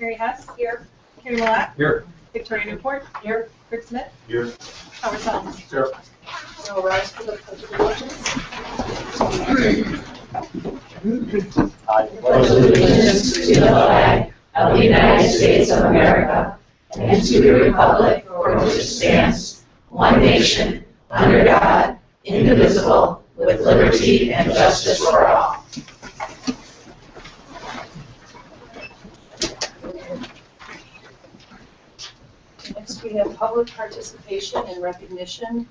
Mary Hess. Here. Kenny Malak. Here. Victoria Newport. Here. Rick Smith. Here. Howard Solomon. Here. I'll rise for the pledge of allegiance. I pledge allegiance to the flag of the United States of America and to the republic for which it stands, one nation, under God, indivisible, with liberty and justice for all. Next, we have public participation and recognition,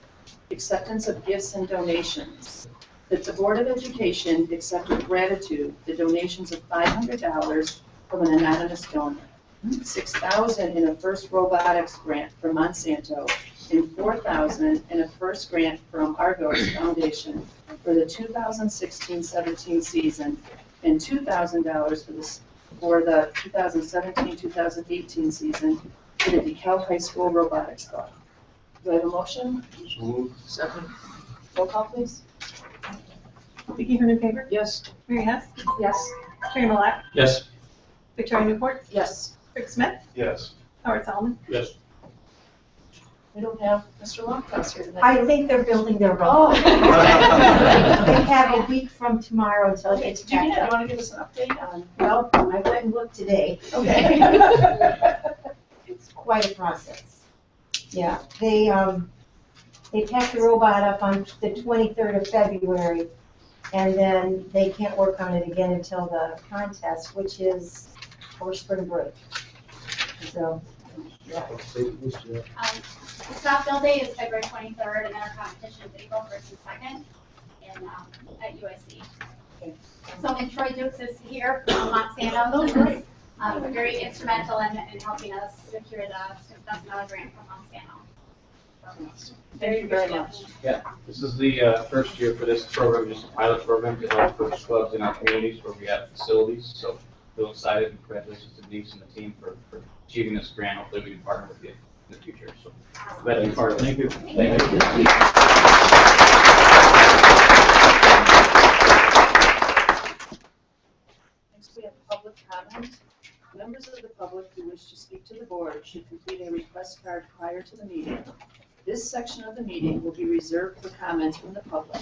acceptance of gifts and donations. That the Board of Education accept with gratitude the donations of $500 from an anonymous donor, $6,000 in a FIRST robotics grant from Monsanto, and $4,000 in a FIRST grant from Argos Foundation for the 2016-17 season, and $2,000 for the 2017-2018 season for the DeKalb High School Robotics Club. Do I have a motion? Second. Roll call, please. Vicki Hernan-Faber? Yes. Mary Hess? Yes. Kenny Malak? Yes. Victoria Newport? Yes. Rick Smith? Yes. Howard Solomon? Yes. We don't have Mr. Longhouse here tonight. I think they're building their Oh. road. They have a week from tomorrow until Okay, it's do you packed up. want to give us an update on? Well, I went and looked today. Okay. It's quite a process. Yeah, they packed the robot up on the 23rd of February, and then they can't work on it again until the contest, which is for spring break. So, yeah. The stop bill day is February 23rd, and then our competition is April 1st and 2nd at USC. Okay. So, and Troy Dukes is here from Monsanto. Very instrumental in helping us secure the $6,000 grant from Monsanto. Thank you very much. Yeah, this is the first year for this program, just a pilot program to help first clubs in our communities where we have facilities. So real excited and congratulations to Denise and the team for achieving this grant. Hopefully we can partner with you in the future. So glad to be part of it. Thank you. Thank you. Next, we have public comment. Members of the public who wish to speak to the board should complete a request card prior to the meeting. This section of the meeting will be reserved for comments from the public.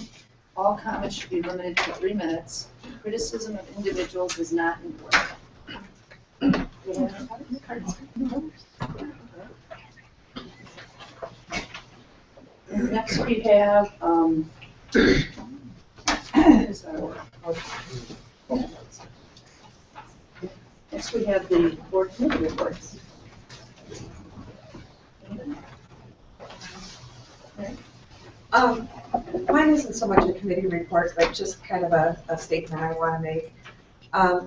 All comments should be limited to 3 minutes. Criticism of individuals is not important. Do you have any cards? Next, we have, next we have the board committee reports. Mine isn't so much a committee report, but just kind of a statement I want to make.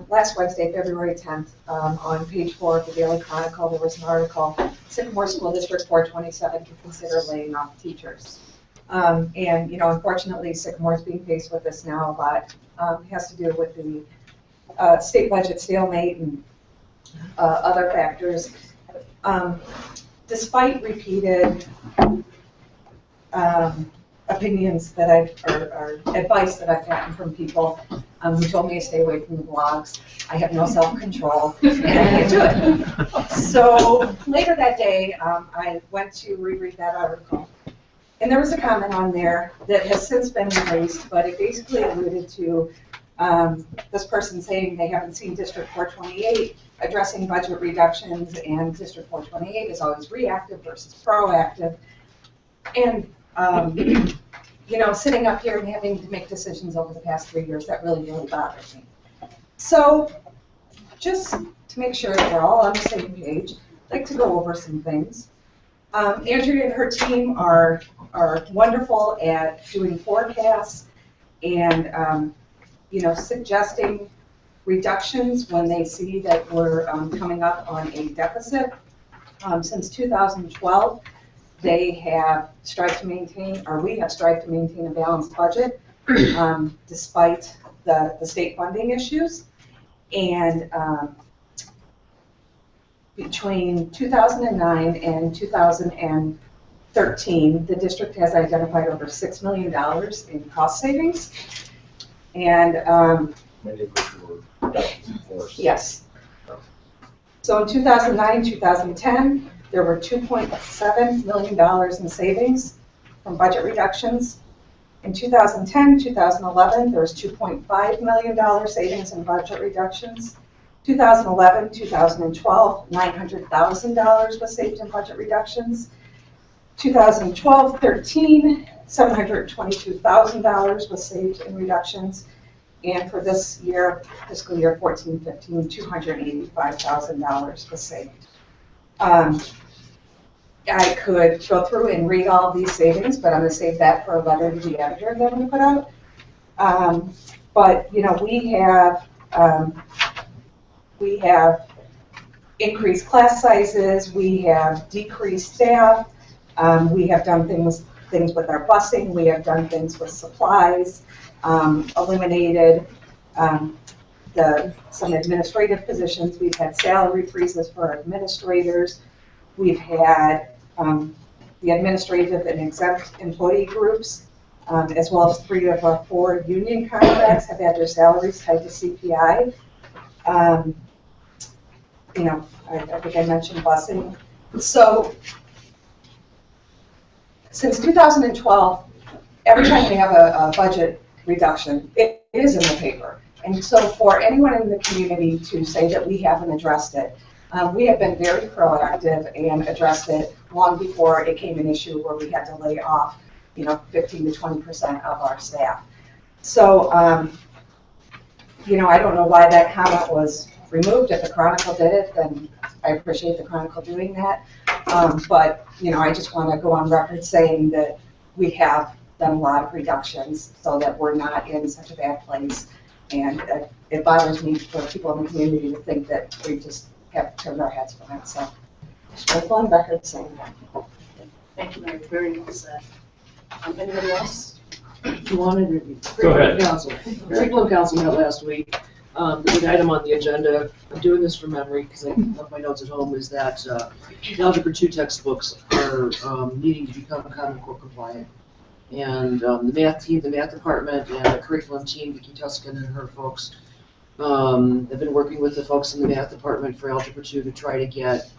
Last Wednesday, February 10th, on page 4 of the Daily Chronicle, there was an article, Sycamore School District 427 to consider laying off teachers. And, you know, unfortunately, Sycamore is being faced with this now a lot. It has to do with the state budget stalemate and other factors. Despite repeated opinions that or advice that I've gotten from people who told me to stay away from the blogs, I have no self-control and I can't do it. So later that day, I went to reread that article. And there was a comment on there that has since been erased, but it basically alluded to this person saying they haven't seen District 428 addressing budget reductions, and District 428 is always reactive versus proactive. And, you know, sitting up here and having to make decisions over the past 3 years, that really, really bothers me. So just to make sure that we're all on the same page, I'd like to go over some things. Andrea and her team are wonderful at doing forecasts and, you know, suggesting reductions when they see that we're coming up on a deficit. Since 2012, they have strived to maintain, or we have strived to maintain a balanced budget despite the state funding issues. And between 2009 and 2013, the district has identified over $6 million in cost savings. And Many of which were reductions in force. yes. So in 2009, 2010, there were $2.7 million in savings from budget reductions. In 2010, 2011, there was $2.5 million savings in budget reductions. 2011, 2012, $900,000 was saved in budget reductions. 2012, 13, $722,000 was saved in reductions. And for this year, fiscal year 14, 15, $285,000 was saved. I could go through and read all of these savings, but I'm going to save that for a letter to the editor that I'm going to put out. But, you know, we have increased class sizes, we have decreased staff, we have done things with our busing, we have done things with supplies, eliminated some administrative positions, we've had salary freezes for administrators, we've had the administrative and exempt employee groups, as well as 3 of our 4 union contracts have had their salaries tied to CPI. You know, I think I mentioned busing. So since 2012, every time we have a budget reduction, it is in the paper. And so for anyone in the community to say that we haven't addressed it, we have been very proactive and addressed it long before it became an issue where we had to lay off, you know, 15 to 20% of our staff. So, you know, I don't know why that comment was removed. If the Chronicle did it, then I appreciate the Chronicle doing that. But, you know, I just want to go on record saying that we have done a lot of reductions so that we're not in such a bad place. And it bothers me for people in the community to think that we just have turned our heads from it. So just go on record saying that. Thank you, Mary. Very well said. Anybody else? You wanted to. Go ahead. Curriculum Council met last week. There's an item on the agenda. I'm doing this from memory because I left my notes at home. Is that the Algebra 2 textbooks are needing to become Common Core compliant. And the math team, the math department, and the curriculum team, Vicki Tuscan and her folks, have been working with the folks in the math department for Algebra 2 to try to get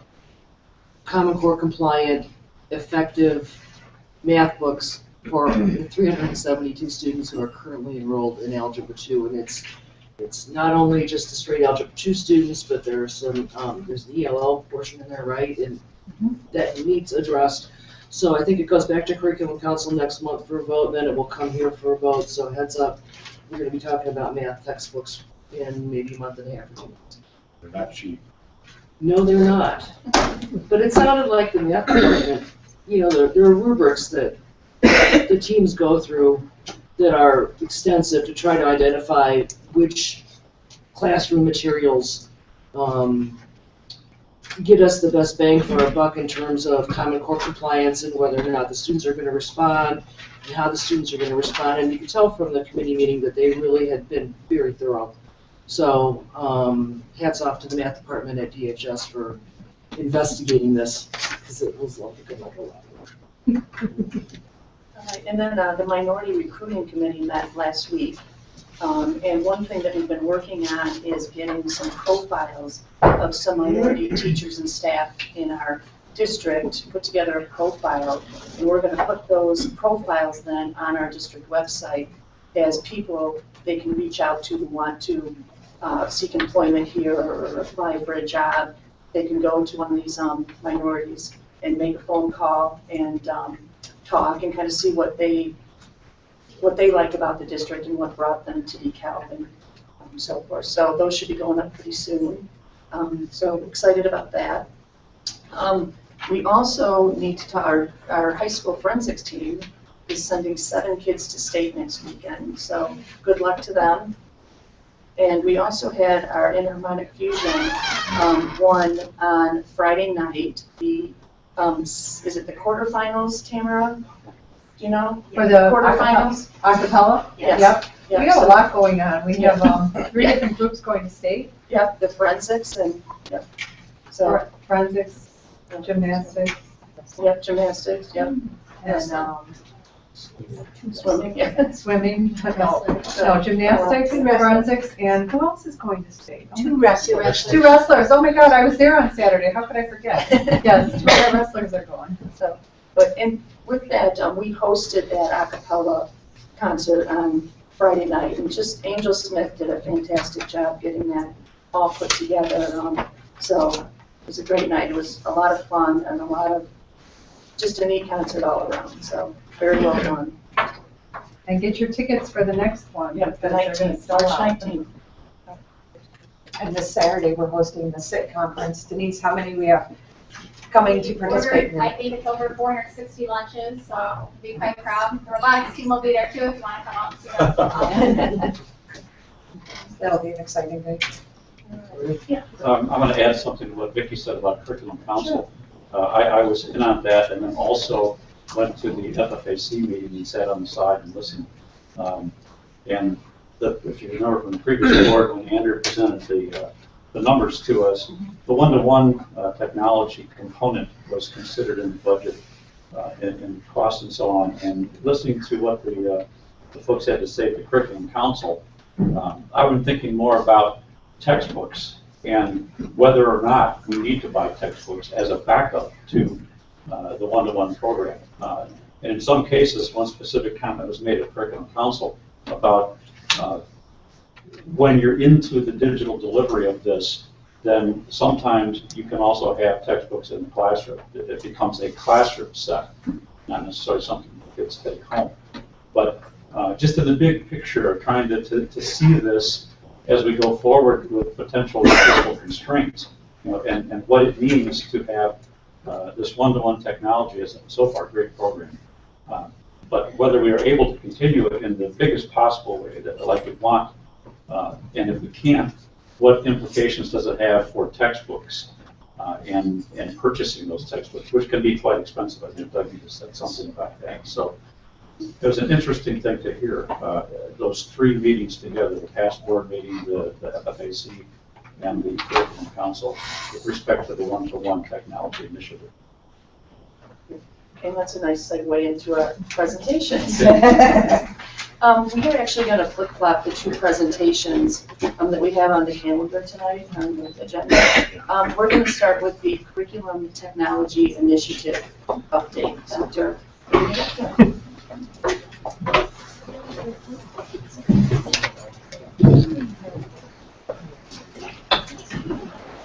Common Core compliant, effective math books for the 372 students who are currently enrolled in Algebra 2. And it's not only just the straight Algebra 2 students, but there's some there's the ELL portion in there, right? And that needs addressed. So I think it goes back to Curriculum Council next month for a vote, then it will come here for a vote. So heads up, we're going to be talking about math textbooks in maybe a month and a half or 2 months. They're not cheap. No, they're not. But it sounded like the math department, you know, there are rubrics that the teams go through that are extensive to try to identify which classroom materials get us the best bang for our buck in terms of Common Core compliance and whether or not the students are going to respond and how the students are going to respond. And you could tell from the committee meeting that they really had been very thorough. So hats off to the math department at DHS for investigating this because it was like a lot of work. All right, and then the Minority Recruiting Committee met last week. And one thing that we've been working on is getting some profiles of some minority teachers and staff in our district, put together a profile, and we're going to put those profiles then on our district website as people they can reach out to who want to seek employment here or apply for a job. They can go to one of these minorities and make a phone call and talk and kind of see what they like about the district and what brought them to DeKalb and so forth. So those should be going up pretty soon. So excited about that. We also need to talk, our high school forensics team is sending 7 kids to state next weekend. So good luck to them. And we also had our Interharmonic Fusion one on Friday night. The is it the quarterfinals, Tamara? Do you know? For the quarterfinals? Acapella? Yes. Yep. Yep. We have a lot going on. We Yeah. have 3 different groups going to state. Yep, the forensics and, yep. So, Forensics, gymnastics, yep, gymnastics, yep. and Swimming, yeah. Swimming, no, gymnastics, forensics, and who else is going to state? Oh my Two wrestlers. Two wrestlers, oh my God, I was there on Saturday, how could I forget? Yes, two of our wrestlers are going, so. But, and with that, we hosted that a cappella concert on Friday night, and just Angel Smith did a fantastic job getting that all put together. So it was a great night. It was a lot of fun and a lot of, just a neat concert all around, so very well done. And get your tickets for the next one. Yeah, the because they're gonna 19th, sell March out. 19th. And this Saturday, we're hosting the SIT conference. Denise, how many we have coming to participate in I that? think it's over 460 lunches, so it'll be quite proud. The robotics team will be there too if you want to come out and see us. That'll be an exciting day. I'm going to add something to what Vicki said about curriculum council. I was in on that, and then also went to the FFAC meeting and sat on the side and listened. And if you remember from the previous board, when Andrew presented the numbers to us, the one-to-one technology component was considered in the budget in cost and so on. And listening to what the folks had to say at the curriculum council, I've been thinking more about textbooks and whether or not we need to buy textbooks as a backup to the one-to-one program. And in some cases, one specific comment was made at curriculum council about when you're into the digital delivery of this, then sometimes you can also have textbooks in the classroom. It becomes a classroom set, not necessarily something that kids take home. But just in the big picture of trying to see this as we go forward with potential fiscal constraints, and what it means to have this one-to-one technology is so far a great program. But whether we are able to continue it in the biggest possible way that like we want, and if we can't, what implications does it have for textbooks and purchasing those textbooks, which can be quite expensive. I think Doug just said something about that. So it was an interesting thing to hear, those three meetings together, the past board meeting, the FFAC, and the curriculum council, with respect to the one-to-one technology initiative. Okay, that's a nice segue into our presentations. We are actually going to flip-flop the two presentations that we have on the calendar tonight, on the agenda. We're going to start with the Curriculum Technology Initiative update. Dr.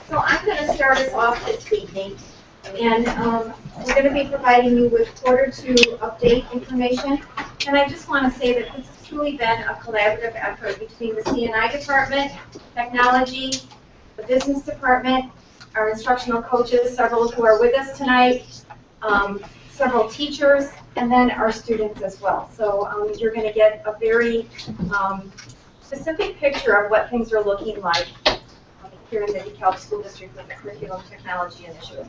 So I'm going to start us off this evening, and we're going to be providing you with Q2 update information. And I just want to say that this has truly been a collaborative effort between the C&I department, technology, the business department, our instructional coaches, several who are with us tonight, several teachers, and then our students as well. So you're going to get a very specific picture of what things are looking like here in the DeKalb School District with the Curriculum Technology Initiative.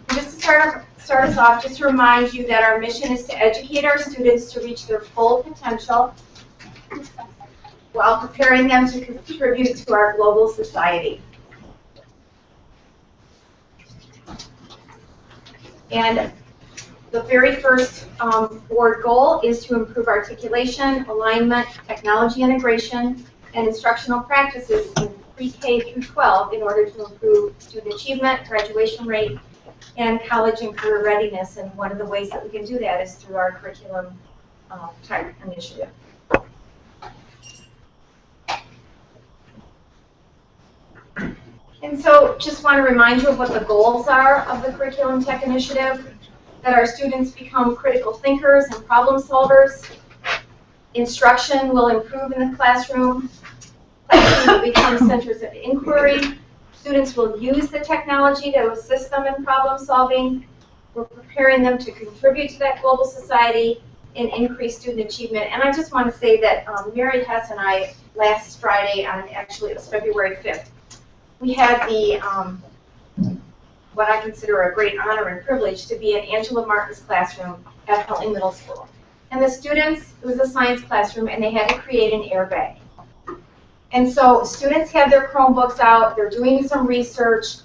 And just to start us off, just to remind you that our mission is to educate our students to reach their full potential while preparing them to contribute to our global society. And the very first board goal is to improve articulation, alignment, technology integration, and instructional practices in pre-K through 12 in order to improve student achievement, graduation rate, and college and career readiness. And one of the ways that we can do that is through our curriculum tech initiative. And so just want to remind you of what the goals are of the Curriculum Tech Initiative, that our students become critical thinkers and problem solvers. Instruction will improve in the classroom. Classrooms will become centers of inquiry. Students will use the technology to assist them in problem solving. We're preparing them to contribute to that global society and increase student achievement. And I just want to say that Mary Hess and I, last Friday, actually it was February 5th, we had the, what I consider a great honor and privilege to be in Angela Martin's classroom at Huntley Middle School. And the students, it was a science classroom, and they had to create an airbag. And so students have their Chromebooks out, they're doing some research,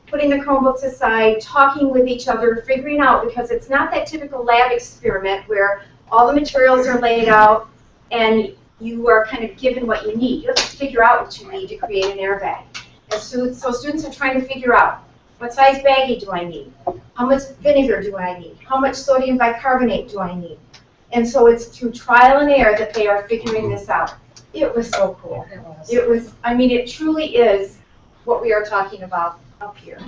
putting the Chromebooks aside, talking with each other, figuring out, because it's not that typical lab experiment where all the materials are laid out, and you are kind of given what you need. You have to figure out what you need to create an airbag. And so students are trying to figure out, what size baggie do I need? How much vinegar do I need? How much sodium bicarbonate do I need? And so it's through trial and error that they are figuring this out. It was so cool. It was, I mean, it truly is what we are talking about up here.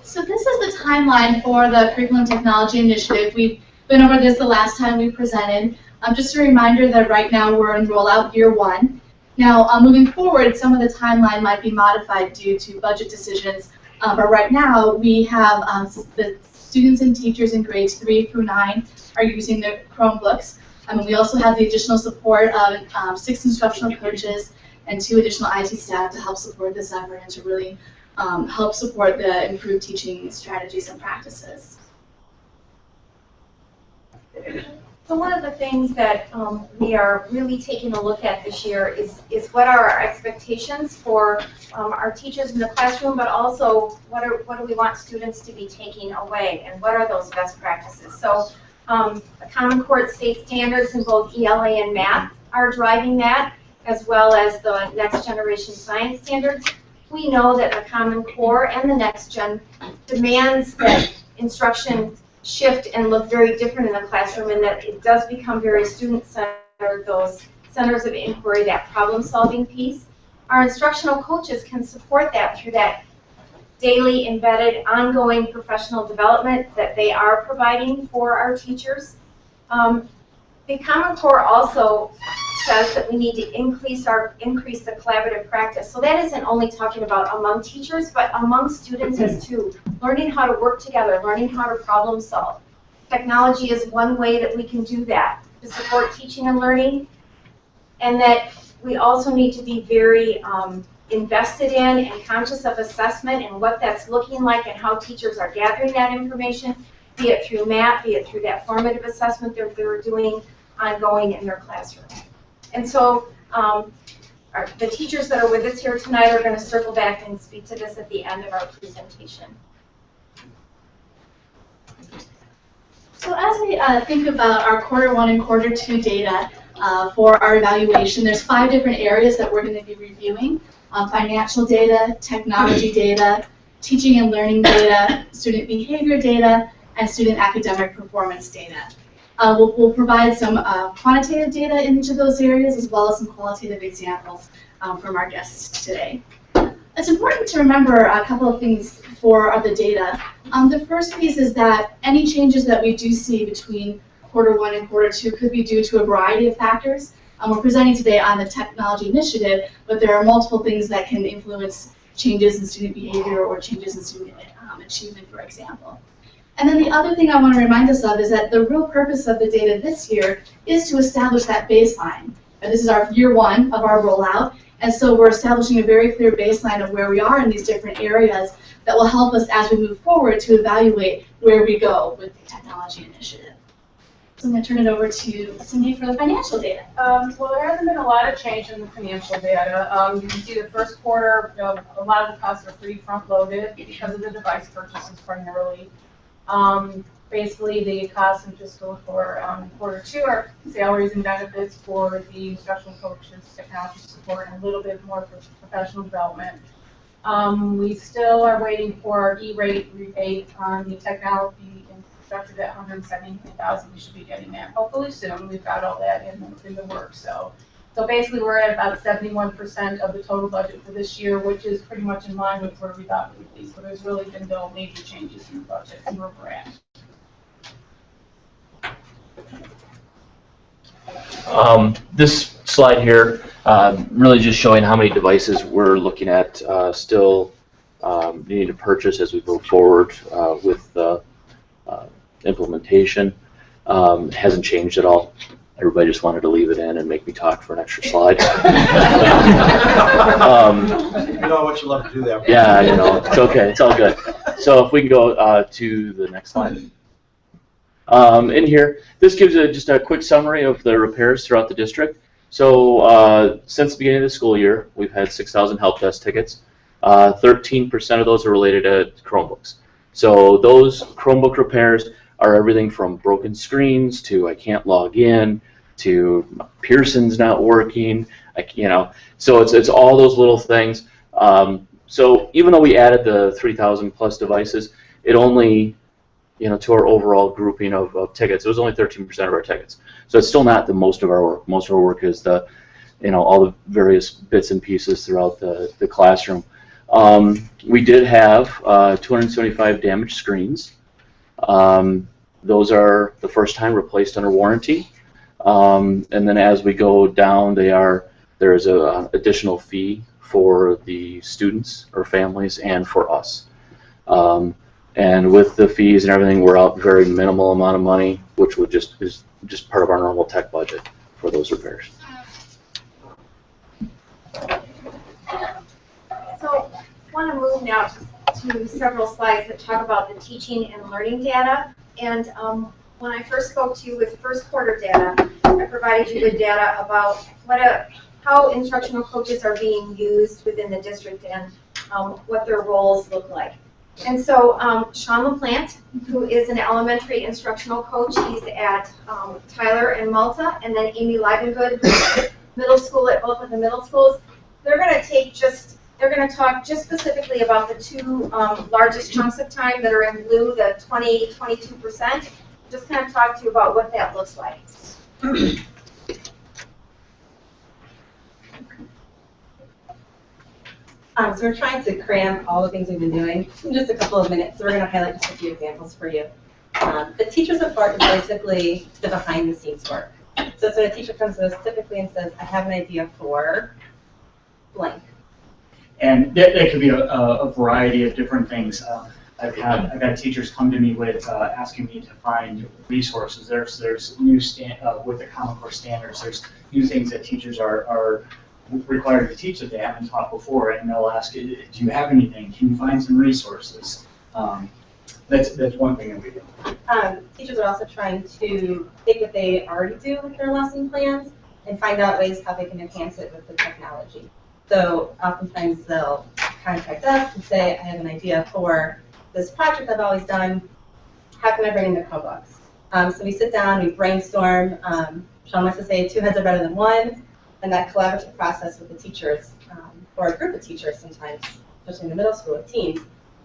So this is the timeline for the Curriculum Technology Initiative. We've been over this the last time we presented. Just a reminder that right now we're in rollout year 1. Now, moving forward, some of the timeline might be modified due to budget decisions, but right now we have the students and teachers in grades 3 through 9 are using the Chromebooks. We also have the additional support of 6 instructional coaches and 2 additional IT staff to help support this effort and to really help support the improved teaching strategies and practices. So one of the things that we are really taking a look at this year is what are our expectations for our teachers in the classroom, but also what do we want students to be taking away, and what are those best practices. So the Common Core state standards in both ELA and math are driving that, as well as the next generation science standards. We know that the Common Core and the Next Gen demands that instruction shift and look very different in the classroom, and that it does become very student-centered, those centers of inquiry, that problem-solving piece. Our instructional coaches can support that through that daily embedded ongoing professional development that they are providing for our teachers. The Common Core also says that we need to increase the collaborative practice. So that isn't only talking about among teachers, but among students as too. Learning how to work together, learning how to problem solve. Technology is one way that we can do that to support teaching and learning, and that we also need to be very invested in and conscious of assessment and what that's looking like and how teachers are gathering that information, be it through MAP, be it through that formative assessment that they're doing ongoing in their classroom. And so the teachers that are with us here tonight are going to circle back and speak to this at the end of our presentation. So as we think about our Q1 and Q2 data for our evaluation, there's 5 different areas that we're going to be reviewing. Financial data, technology data, teaching and learning data, student behavior data, and student academic performance data. We'll provide some quantitative data in each of those areas, as well as some qualitative examples from our guests today. It's important to remember a couple of things for the data. The first piece is that any changes that we do see between Q1 and Q2 could be due to a variety of factors. We're presenting today on the technology initiative, but there are multiple things that can influence changes in student behavior or changes in student achievement, for example. And then the other thing I want to remind us of is that the real purpose of the data this year is to establish that baseline. And this is our year 1 of our rollout, and so we're establishing a very clear baseline of where we are in these different areas that will help us as we move forward to evaluate where we go with the technology initiative. So I'm going to turn it over to Cindy for the financial data. Well, there hasn't been a lot of change in the financial data. You can see the first quarter, a lot of the costs are pretty front-loaded because of the device purchases primarily. Basically, the costs in fiscal for Q2 are salaries and benefits for the instructional coaches, technology support, and a little bit more for professional development. We still are waiting for our E-rate rebate on the technology infrastructure at $170,000. We should be getting that hopefully soon. We've got all that in the works. So basically, we're at about 71% of the total budget for this year, which is pretty much in line with where we thought we would be. So there's really been no major changes in the budget and where we're at. This slide here really just showing how many devices we're looking at still needing to purchase as we go forward with the implementation. It hasn't changed at all. Everybody just wanted to leave it in and make me talk for an extra slide. You know what you love to do that. Yeah, you know, it's okay. It's all good. So if we can go to the next slide. In here, this gives just a quick summary of the repairs throughout the district. So since the beginning of the school year, we've had 6,000 help desk tickets. 13% of those are related to Chromebooks. So those Chromebook repairs are everything from broken screens to I can't log in to Pearson's not working. So it's all those little things. So even though we added the 3,000 plus devices, it only, to our overall grouping of tickets, it was only 13% of our tickets. So it's still not the most of our work. Most of our work is the, all the various bits and pieces throughout the classroom. We did have 275 damaged screens. Those are the first time replaced under warranty. And then as we go down, there's an additional fee for the students or families and for us. And with the fees and everything, we're out very minimal amount of money, which is just part of our normal tech budget for those repairs. So I want to move now to several slides that talk about the teaching and learning data. And when I first spoke to you with first quarter data, I provided you with data about how instructional coaches are being used within the district and what their roles look like. And so Sean LaPlante, who is an elementary instructional coach, he's at Tyler and Malta, and then Amy Livengood, who's middle school at both of the middle schools. They're going to talk just specifically about the two largest chunks of time that are in blue, the 22%. Just kind of talk to you about what that looks like. So we're trying to cram all the things we've been doing in just a couple of minutes. So we're going to highlight just a few examples for you. The teacher support is basically the behind-the-scenes work. So a teacher comes to us typically and says, I have an idea for blank. And that could be a variety of different things. I've had teachers come to me with asking me to find resources. There's new with the Common Core standards. There's new things that teachers are required to teach that they haven't taught before, and they'll ask, do you have anything? Can you find some resources? That's one thing that we do. Teachers are also trying to take what they already do with their lesson plans and find out ways how they can enhance it with the technology. So oftentimes they'll contact us and say, I have an idea for this project I've always done. How can I bring in the Chromebooks? So we sit down, we brainstorm. Sean likes to say 2 heads are better than 1. And that collaborative process with the teachers, or a group of teachers sometimes, especially in the middle school with teams,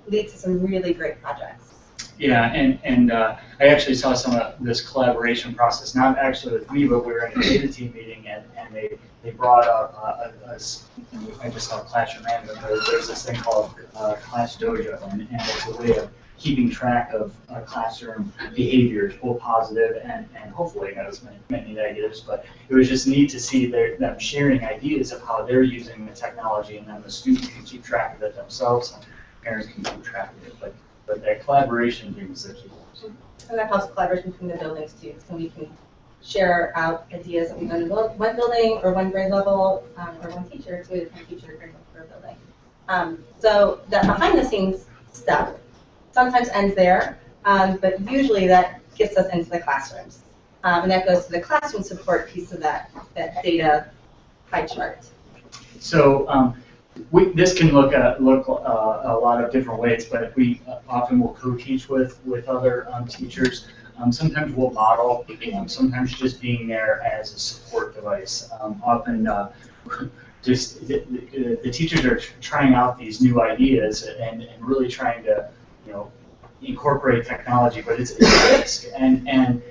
leads to some really great projects. Yeah, and I actually saw some of this collaboration process, not actually with me, but we were in a data team meeting, and they brought up, I just saw Classroom Management, there's this thing called Class Dojo, and it's a way of keeping track of classroom behaviors, both positive and hopefully not as many negatives, but it was just neat to see them sharing ideas of how they're using the technology, and then the students can keep track of it themselves, and parents can keep track of it, but that collaboration brings the key. And that helps collaboration between the buildings too, so we can share out ideas that we've done in one building or one grade level or one teacher to a different teacher grade level for a building. So that behind the scenes stuff sometimes ends there, but usually that gets us into the classrooms. And that goes to the classroom support piece of that data pie chart. So this can look a lot of different ways, but we often will co-teach with other teachers. Sometimes we'll model, sometimes just being there as a support device. Often just the teachers are trying out these new ideas and really trying to incorporate technology, but it's a risk, and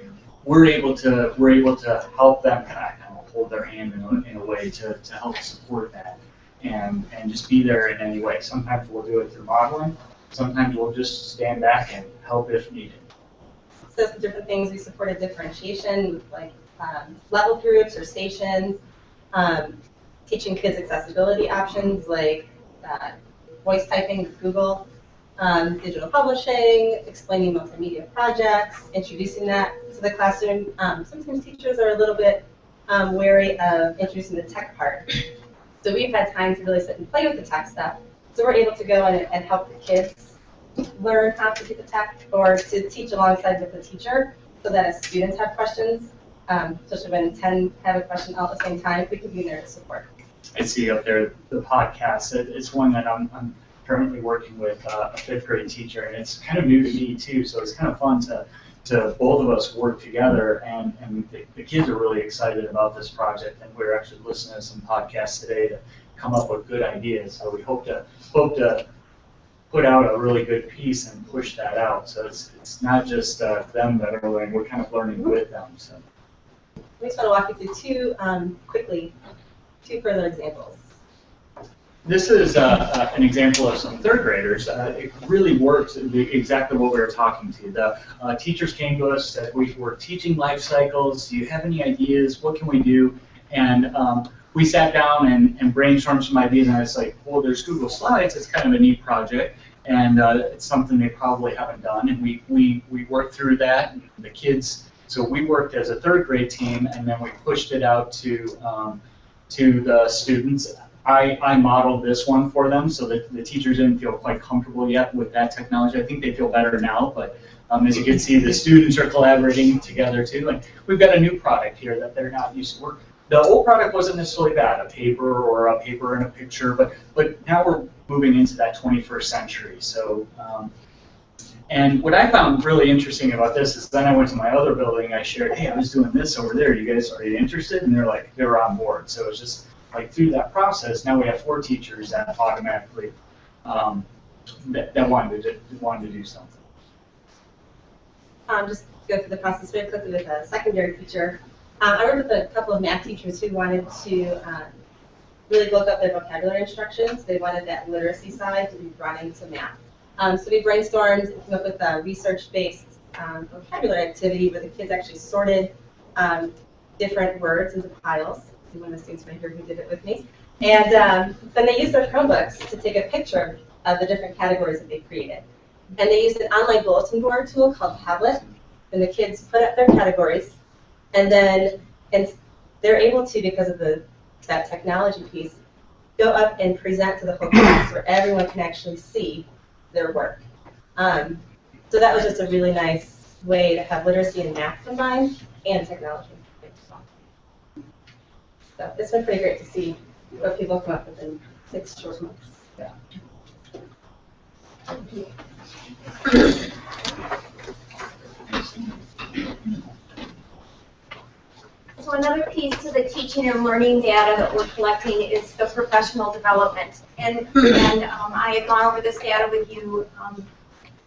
we're able to help them kind of hold their hand in a way to help support that, and just be there in any way. Sometimes we'll do it through modeling. Sometimes we'll just stand back and help if needed. So some different things, we supported differentiation with like level groups or stations, teaching kids accessibility options like voice typing with Google, digital publishing, explaining multimedia projects, introducing that to the classroom. Sometimes teachers are a little bit wary of introducing the tech part. So we've had time to really sit and play with the tech stuff. So we're able to go in and help the kids learn how to do the tech, or to teach alongside with the teacher, so that as students have questions, especially when 10 have a question all at the same time, we can be there to support. I see up there the podcast. It's one that I'm currently working with a 5th grade teacher, and it's kind of new to me too, so it's kind of fun to to both of us work together, and the kids are really excited about this project, and we're actually listening to some podcasts today to come up with good ideas. So we hope to put out a really good piece and push that out. So it's not just them that are learning; we're kind of learning with them. So We just want to walk you through two further examples. this is an example of some third graders. It really works exactly what we were talking to. The teachers came to us, said, we're teaching life cycles. Do you have any ideas? What can we do? And we sat down and brainstormed some ideas, and I was like, well, there's Google Slides. It's kind of a neat project, and it's something they probably haven't done. And we worked through that, and the kids. So we worked as a third grade team, and then we pushed it out to the students. I modeled this one for them so that the teachers didn't feel quite comfortable yet with that technology. I think they feel better now, but as you can see, the students are collaborating together too. And we've got a new product here that they're not used to. The old product wasn't necessarily bad, a paper or a paper and a picture, but now we're moving into that 21st century. So, and what I found really interesting about this is then I went to my other building, I shared, hey, I was doing this over there. You guys, are you interested? And they were on board. So it was just like through that process, now we have 4 teachers that automatically that wanted to do something. Just go through the process very quickly with a secondary teacher. I worked with a couple of math teachers who wanted to really bulk up their vocabulary instructions. They wanted that literacy side to be brought into math. So we brainstormed and came up with a research-based vocabulary activity where the kids actually sorted different words into piles. See one of the students right here who did it with me. And then they used their Chromebooks to take a picture of the different categories that they created. And they used an online bulletin board tool called Padlet, and the kids put up their categories, and then they're able to, because of that technology piece, go up and present to the whole class where everyone can actually see their work. So that was just a really nice way to have literacy and math combined and technology. So it's been pretty great to see what people come up with in 6 short months. Yeah. So another piece to the teaching and learning data that we're collecting is the professional development. And I had gone over this data with you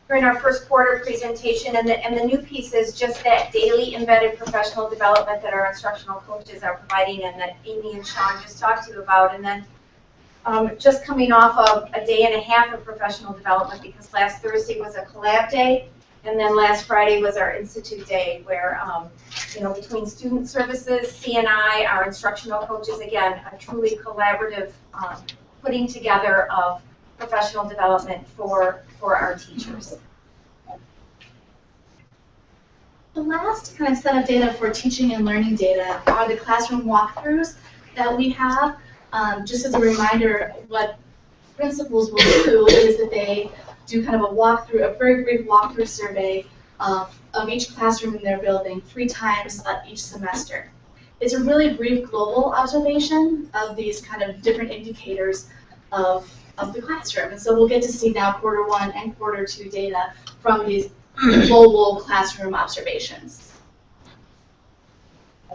during our first quarter presentation, and the new piece is just that daily embedded professional development that our instructional coaches are providing and that Amy and Sean just talked to you about. And then just coming off of a day and a half of professional development, because last Thursday was a collab day, and then last Friday was our Institute Day, where, between student services, CNI, our instructional coaches, again, a truly collaborative putting together of professional development for our teachers. The last kind of set of data for teaching and learning data are the classroom walkthroughs that we have. Just as a reminder, what principals will do is that they do kind of a very brief walkthrough survey of each classroom in their building 3 times each semester. It's a really brief global observation of these kind of different indicators of the classroom. And so we'll get to see now quarter 1 and quarter 2 data from these global classroom observations.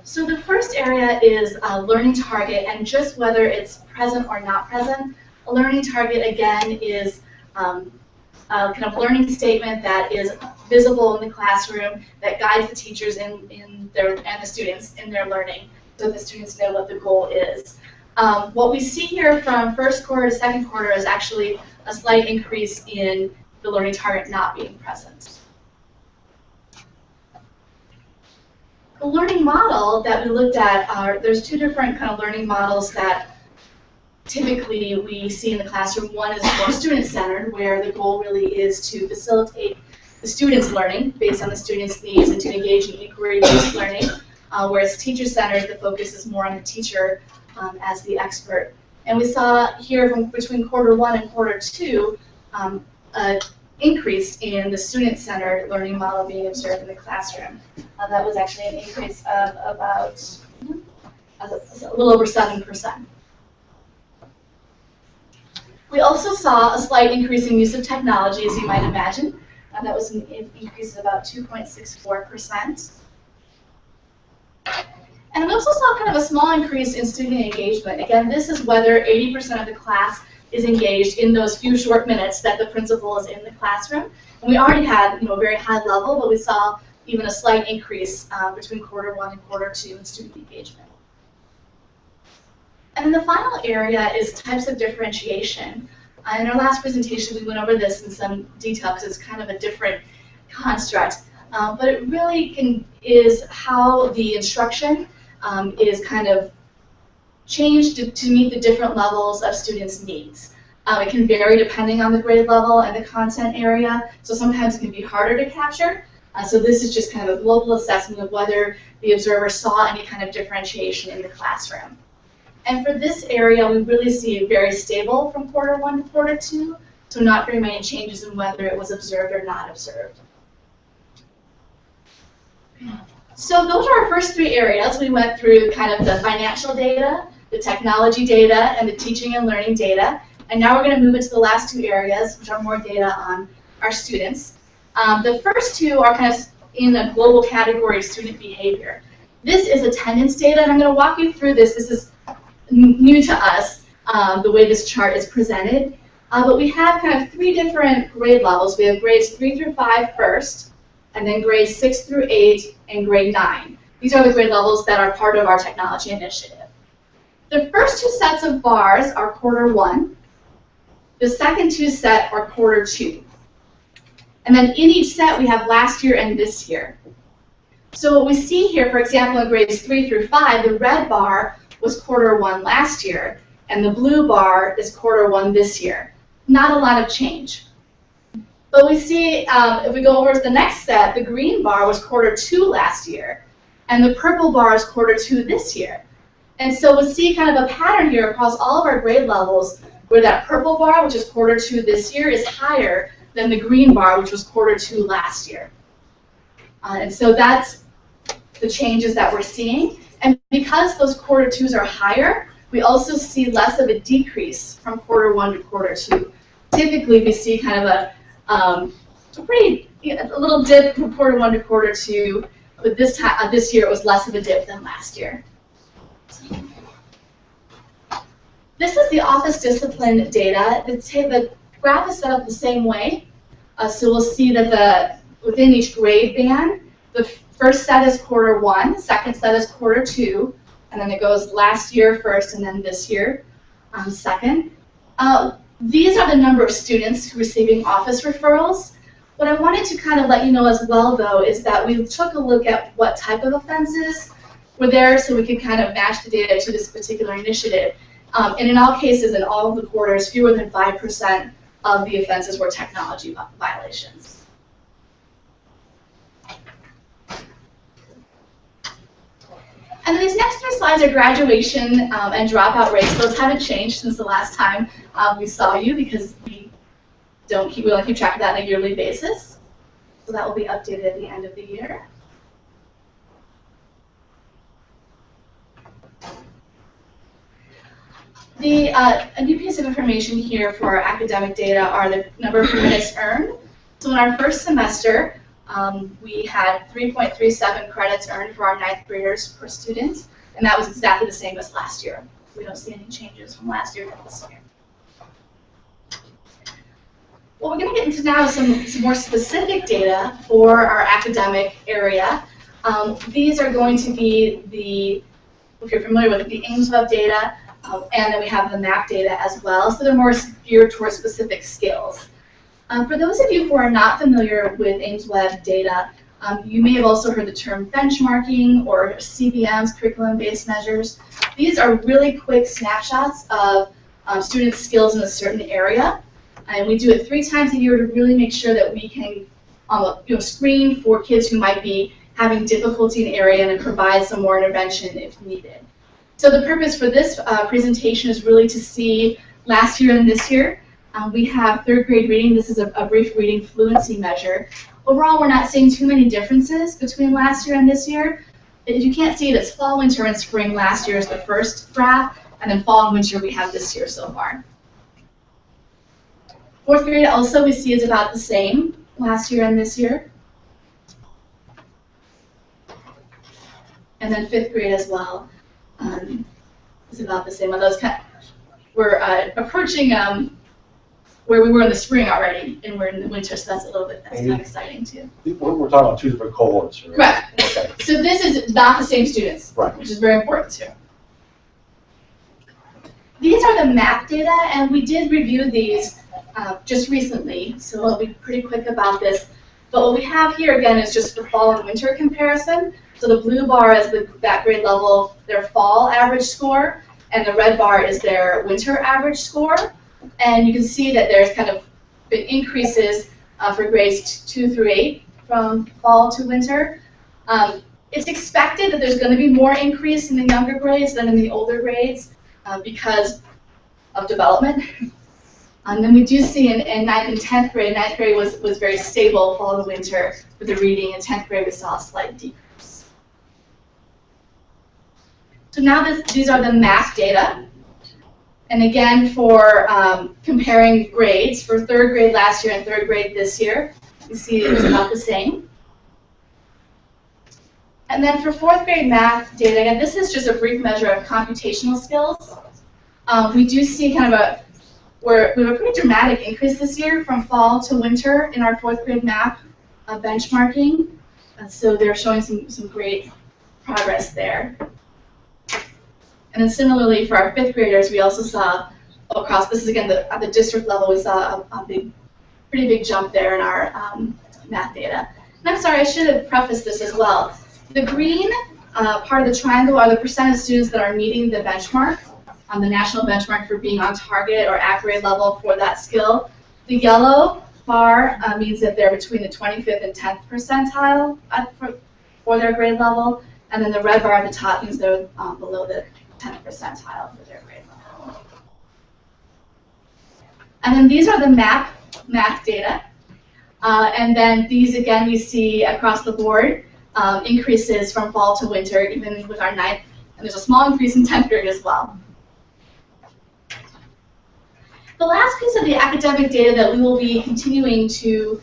So the first area is a learning target, and just whether it's present or not present. A learning target, again, is a kind of learning statement that is visible in the classroom that guides the teachers and the students in their learning, so the students know what the goal is. What we see here from first quarter to second quarter is actually a slight increase in the learning target not being present. The learning model that we looked at, there's 2 different kind of learning models that typically we see in the classroom. One is more student-centered, where the goal really is to facilitate the students' learning based on the students' needs and to engage in inquiry-based learning, whereas teacher-centered, the focus is more on the teacher as the expert. And we saw here from between quarter 1 and quarter 2 an increase in the student-centered learning model being observed in the classroom. That was actually an increase of about a little over 7%. We also saw a slight increase in use of technology, as you might imagine. and that was an increase of about 2.64%. And we also saw kind of a small increase in student engagement. Again, this is whether 80% of the class is engaged in those few short minutes that the principal is in the classroom. And we already had, a very high level, but we saw even a slight increase between quarter 1 and quarter 2 in student engagement. And then the final area is types of differentiation. In our last presentation, we went over this in some detail because it's kind of a different construct. But it really is how the instruction is kind of changed to meet the different levels of students' needs. It can vary depending on the grade level and the content area, so sometimes it can be harder to capture. So this is just kind of a global assessment of whether the observer saw any kind of differentiation in the classroom. And for this area, we really see it very stable from quarter 1 to quarter 2, so not very many changes in whether it was observed or not observed. So those are our first 3 areas. We went through kind of the financial data, the technology data, and the teaching and learning data. And now we're going to move into the last 2 areas, which are more data on our students. The first 2 are kind of in the global category of student behavior. This is attendance data, and I'm going to walk you through this. This is new to us, the way this chart is presented. But we have kind of 3 different grade levels. We have grades 3 through 5 first, and then grades 6 through 8, and grade 9. These are the grade levels that are part of our technology initiative. The first 2 sets of bars are quarter 1. The second 2 set are quarter 2. And then in each set, we have last year and this year. So what we see here, for example, in grades 3 through 5, the red bar was quarter 1 last year, and the blue bar is quarter 1 this year. Not a lot of change. But we see, if we go over to the next set, the green bar was quarter 2 last year, and the purple bar is quarter 2 this year. And so we'll see kind of a pattern here across all of our grade levels where that purple bar, which is quarter 2 this year, is higher than the green bar, which was quarter 2 last year. And so that's the changes that we're seeing. And because those quarter 2s are higher, we also see less of a decrease from quarter 1 to quarter 2. Typically, we see kind of a little dip from quarter 1 to quarter 2, but this year it was less of a dip than last year. This is the office discipline data. The graph is set up the same way. So we'll see that within each grade band, the first set is quarter 1, second set is quarter 2, and then it goes last year first and then this year second. These are the number of students receiving office referrals. What I wanted to kind of let you know as well, though, is that we took a look at what type of offenses were there so we could kind of match the data to this particular initiative. And in all cases, in all of the quarters, fewer than 5% of the offenses were technology violations. And these next 3 slides are graduation and dropout rates. Those haven't changed since the last time we saw you because we don't keep track of that on a yearly basis. So that will be updated at the end of the year. A new piece of information here for our academic data are the number of credits earned. So in our first semester, we had 3.37 credits earned for our 9th graders per student, and that was exactly the same as last year. We don't see any changes from last year to this year. What we're going to get into now is some more specific data for our academic area. These are going to be if you're familiar with the AIMSweb data, and then we have the MAP data as well, so they're more geared towards specific skills. For those of you who are not familiar with AIMSweb data, you may have also heard the term benchmarking or CBMs, curriculum-based measures. These are really quick snapshots of students' skills in a certain area, and we do it 3 times a year to really make sure that we can screen for kids who might be having difficulty in an area and provide some more intervention if needed. So the purpose for this presentation is really to see last year and this year. We have 3rd grade reading. This is a brief reading fluency measure. Overall, we're not seeing too many differences between last year and this year. If you can't see it, it's fall, winter, and spring last year is the first graph, and then fall and winter we have this year so far. 4th grade also we see is about the same. last year and this year. And then 5th grade as well is about the same. We're approaching where we were in the spring already, and we're in the winter, so that's kind of exciting too. We're talking about two different cohorts, right? Right. Okay. So this is not the same students, Right. which is very important too. These are the math data, and we did review these just recently, so I'll be pretty quick about this. But what we have here again is just for fall and winter comparison. So the blue bar is that grade level, their fall average score, and the red bar is their winter average score. And you can see that there's kind of been increases for grades 2 through 8 from fall to winter. It's expected that there's going to be more increase in the younger grades than in the older grades because of development. And then we do see in 9th and 10th grade, 9th grade was very stable fall to winter with the reading, and 10th grade we saw a slight decrease. So now these are the math data. And again, for comparing grades, for 3rd grade last year and 3rd grade this year, you see it's about the same. And then for 4th grade math data, again, this is just a brief measure of computational skills. We do see kind of we have a pretty dramatic increase this year from fall to winter in our 4th grade math benchmarking. So they're showing some great progress there. And then similarly for our 5th graders, we also saw across, this is again at the district level, we saw a pretty big jump there in our math data. And I'm sorry, I should have prefaced this as well. The green part of the triangle are the percent of students that are meeting the benchmark, the national benchmark for being on target or at grade level for that skill. The yellow bar means that they're between the 25th and 10th percentile for their grade level, and then the red bar at the top means they're below the 10th percentile for their grade level. And then these are the math data. And then these, again, we see across the board increases from fall to winter, even with our 9th, and there's a small increase in 10th grade as well. The last piece of the academic data that we will be continuing to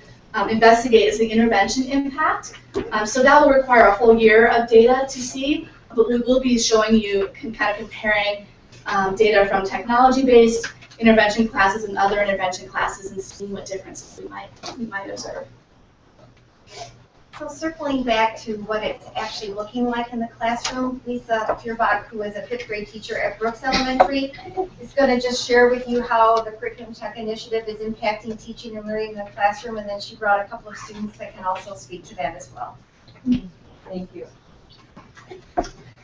investigate is the intervention impact. So that will require a full year of data to see, but we will be showing you kind of comparing data from technology-based intervention classes and other intervention classes and seeing what differences we might observe. So circling back to what it's actually looking like in the classroom, Lisa Feuerbach, who is a 5th grade teacher at Brooks Elementary, is going to just share with you how the Curriculum Check Initiative is impacting teaching and learning in the classroom, and then she brought a couple of students that can also speak to that as well. Thank you.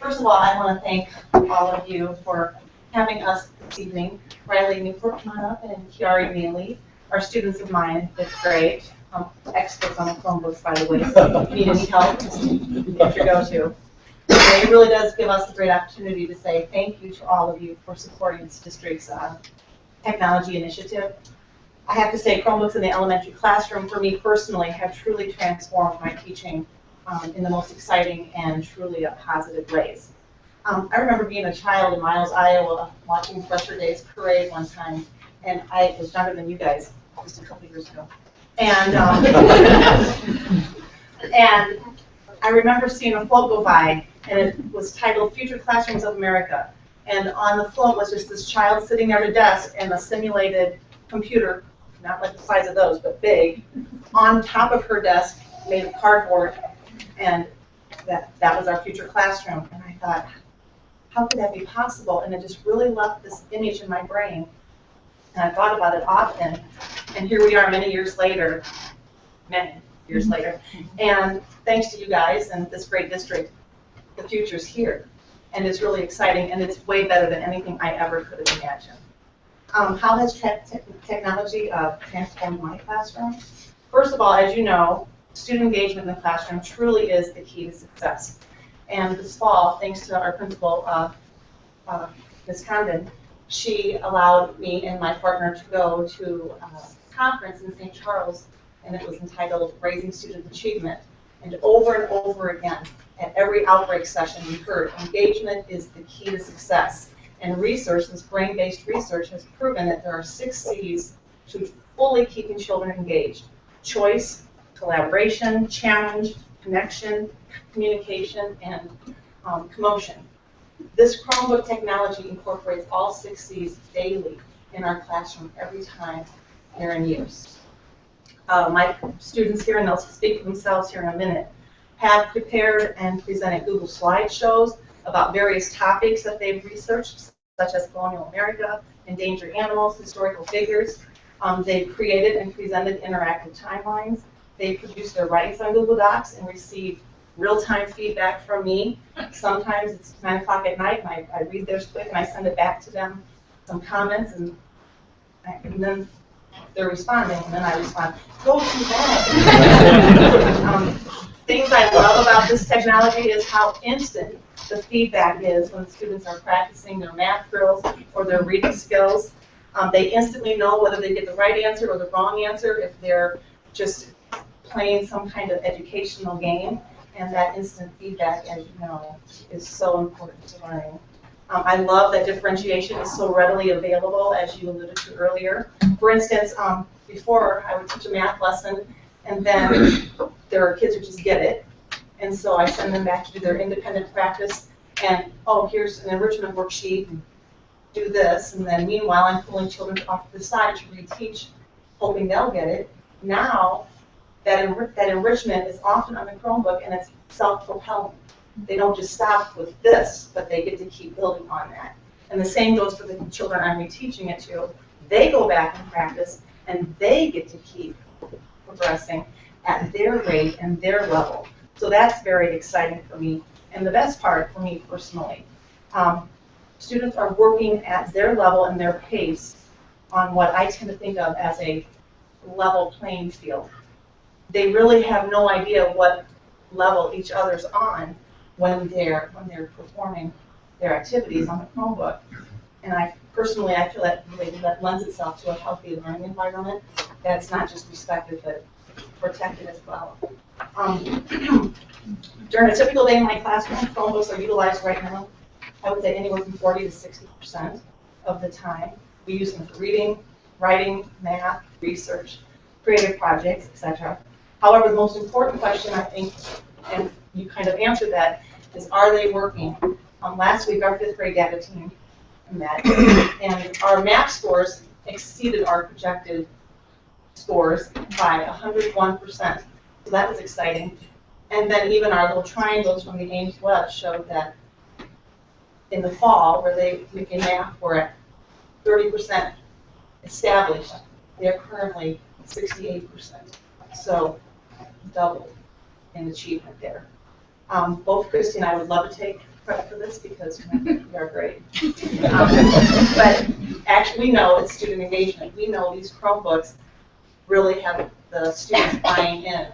First of all, I want to thank all of you for having us this evening. Riley Newport, come on up, and Kiari Neely, our students of mine, 5th grade. Experts on the Chromebooks, by the way, so if you need any help, just get your go-to. It really does give us a great opportunity to say thank you to all of you for supporting this district's technology initiative. I have to say Chromebooks in the elementary classroom, for me personally, have truly transformed my teaching in the most exciting and truly positive ways. I remember being a child in Miles, Iowa, watching Fresher Days Parade one time, and I was younger than you guys, just a couple years ago. And and I remember seeing a float go by, and it was titled Future Classrooms of America. And on the float was just this child sitting at a desk and a simulated computer, not like the size of those, but big, on top of her desk, made of cardboard. And that was our future classroom. And I thought, how could that be possible? And it just really left this image in my brain. And I thought about it often, and here we are many years later, and thanks to you guys and this great district, the future's here, and it's really exciting, and it's way better than anything I ever could have imagined. How has technology transformed my classroom? First of all, as you know, student engagement in the classroom truly is the key to success. And this fall, thanks to our principal, Ms. Condon, she allowed me and my partner to go to a conference in St. Charles, and it was entitled Raising Student Achievement. And over again, at every outbreak session, we heard engagement is the key to success. And research, this brain-based research, has proven that there are 6 C's to fully keeping children engaged. choice, collaboration, challenge, connection, communication, and commotion. This Chromebook technology incorporates all 6 C's daily in our classroom every time they're in use. My students here, and they'll speak for themselves here in a minute, have prepared and presented Google slideshows about various topics that they've researched, such as colonial America, endangered animals, historical figures. They've created and presented interactive timelines. They produced their writings on Google Docs and received real-time feedback from me. Sometimes it's 9 o'clock at night, and I read theirs quick, and I send it back to them, some comments, and then they're responding, and then I respond, go to bed. Things I love about this technology is how instant the feedback is when students are practicing their math drills or their reading skills. They instantly know whether they get the right answer or the wrong answer if they're just playing some kind of educational game. And that instant feedback, as you know, is so important to learning. I love that differentiation is so readily available, as you alluded to earlier. For instance, before I would teach a math lesson, and then there are kids who just get it, and so I send them back to do their independent practice, and oh, here's an enrichment worksheet, and do this, and then meanwhile I'm pulling children off to the side to reteach, hoping they'll get it. Now, that enrichment is often on the Chromebook, and it's self-propelling. They don't just stop with this, but they get to keep building on that. And the same goes for the children I'm reteaching it to. They go back and practice, and they get to keep progressing at their rate and their level. So that's very exciting for me. And the best part for me personally, students are working at their level and their pace on what I tend to think of as a level playing field. They really have no idea what level each other's on when they're performing their activities on the Chromebook. And I personally feel that really that lends itself to a healthy learning environment that's not just respected but protected as well. During a typical day in my classroom, Chromebooks are utilized right now, I would say anywhere from 40 to 60% of the time. We use them for reading, writing, math, research, creative projects, etc. However, the most important question, I think, and you kind of answered that, is are they working? Last week, our 5th grade data team met, and our math scores exceeded our projected scores by 101%. So that was exciting. And then even our little triangles from the Ames Web showed that in the fall, where they in math were at 30% established, they're currently 68%. So doubled in achievement there. Both Christy and I would love to take credit for this because we are great. But actually, we know it's student engagement. We know these Chromebooks really have the students buying in,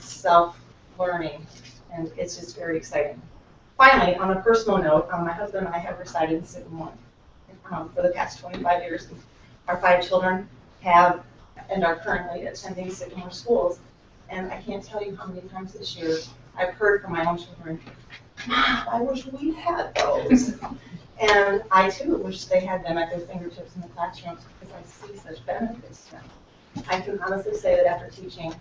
self-learning, and it's just very exciting. Finally, on a personal note, my husband and I have resided in Sigma 1 for the past 25 years. Our 5 children have and are currently attending Sycamore schools. And I can't tell you how many times this year I've heard from my own children, Mom, I wish we had those. And I too wish they had them at their fingertips in the classrooms because I see such benefits to them. I can honestly say that after teaching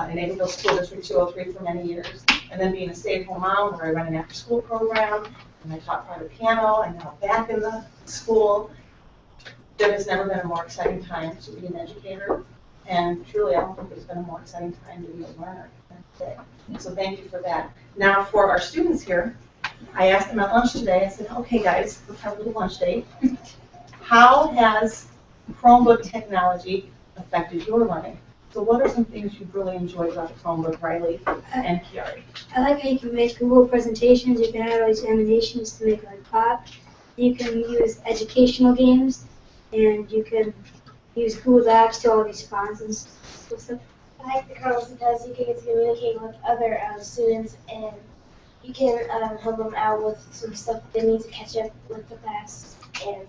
in Naperville School District 203 for many years, and then being a stay-at-home mom where I run an after-school program, and I taught private piano, and now back in the school, there has never been a more exciting time to be an educator. And truly, I don't think there's been a more exciting time to be a learner than today. So thank you for that. Now for our students here, I asked them at lunch today, I said, okay guys, let's have a little lunch date. How has Chromebook technology affected your learning? So what are some things you've really enjoyed about the Chromebook, Riley and Kiari? I like how you can make Google presentations, you can add examinations to make like pop. You can use educational games, and you can use Google Docs to all these fonts and stuff. I like the Chromebook because you can get to communicate with other students, and you can help them out with some stuff they need to catch up with the class. And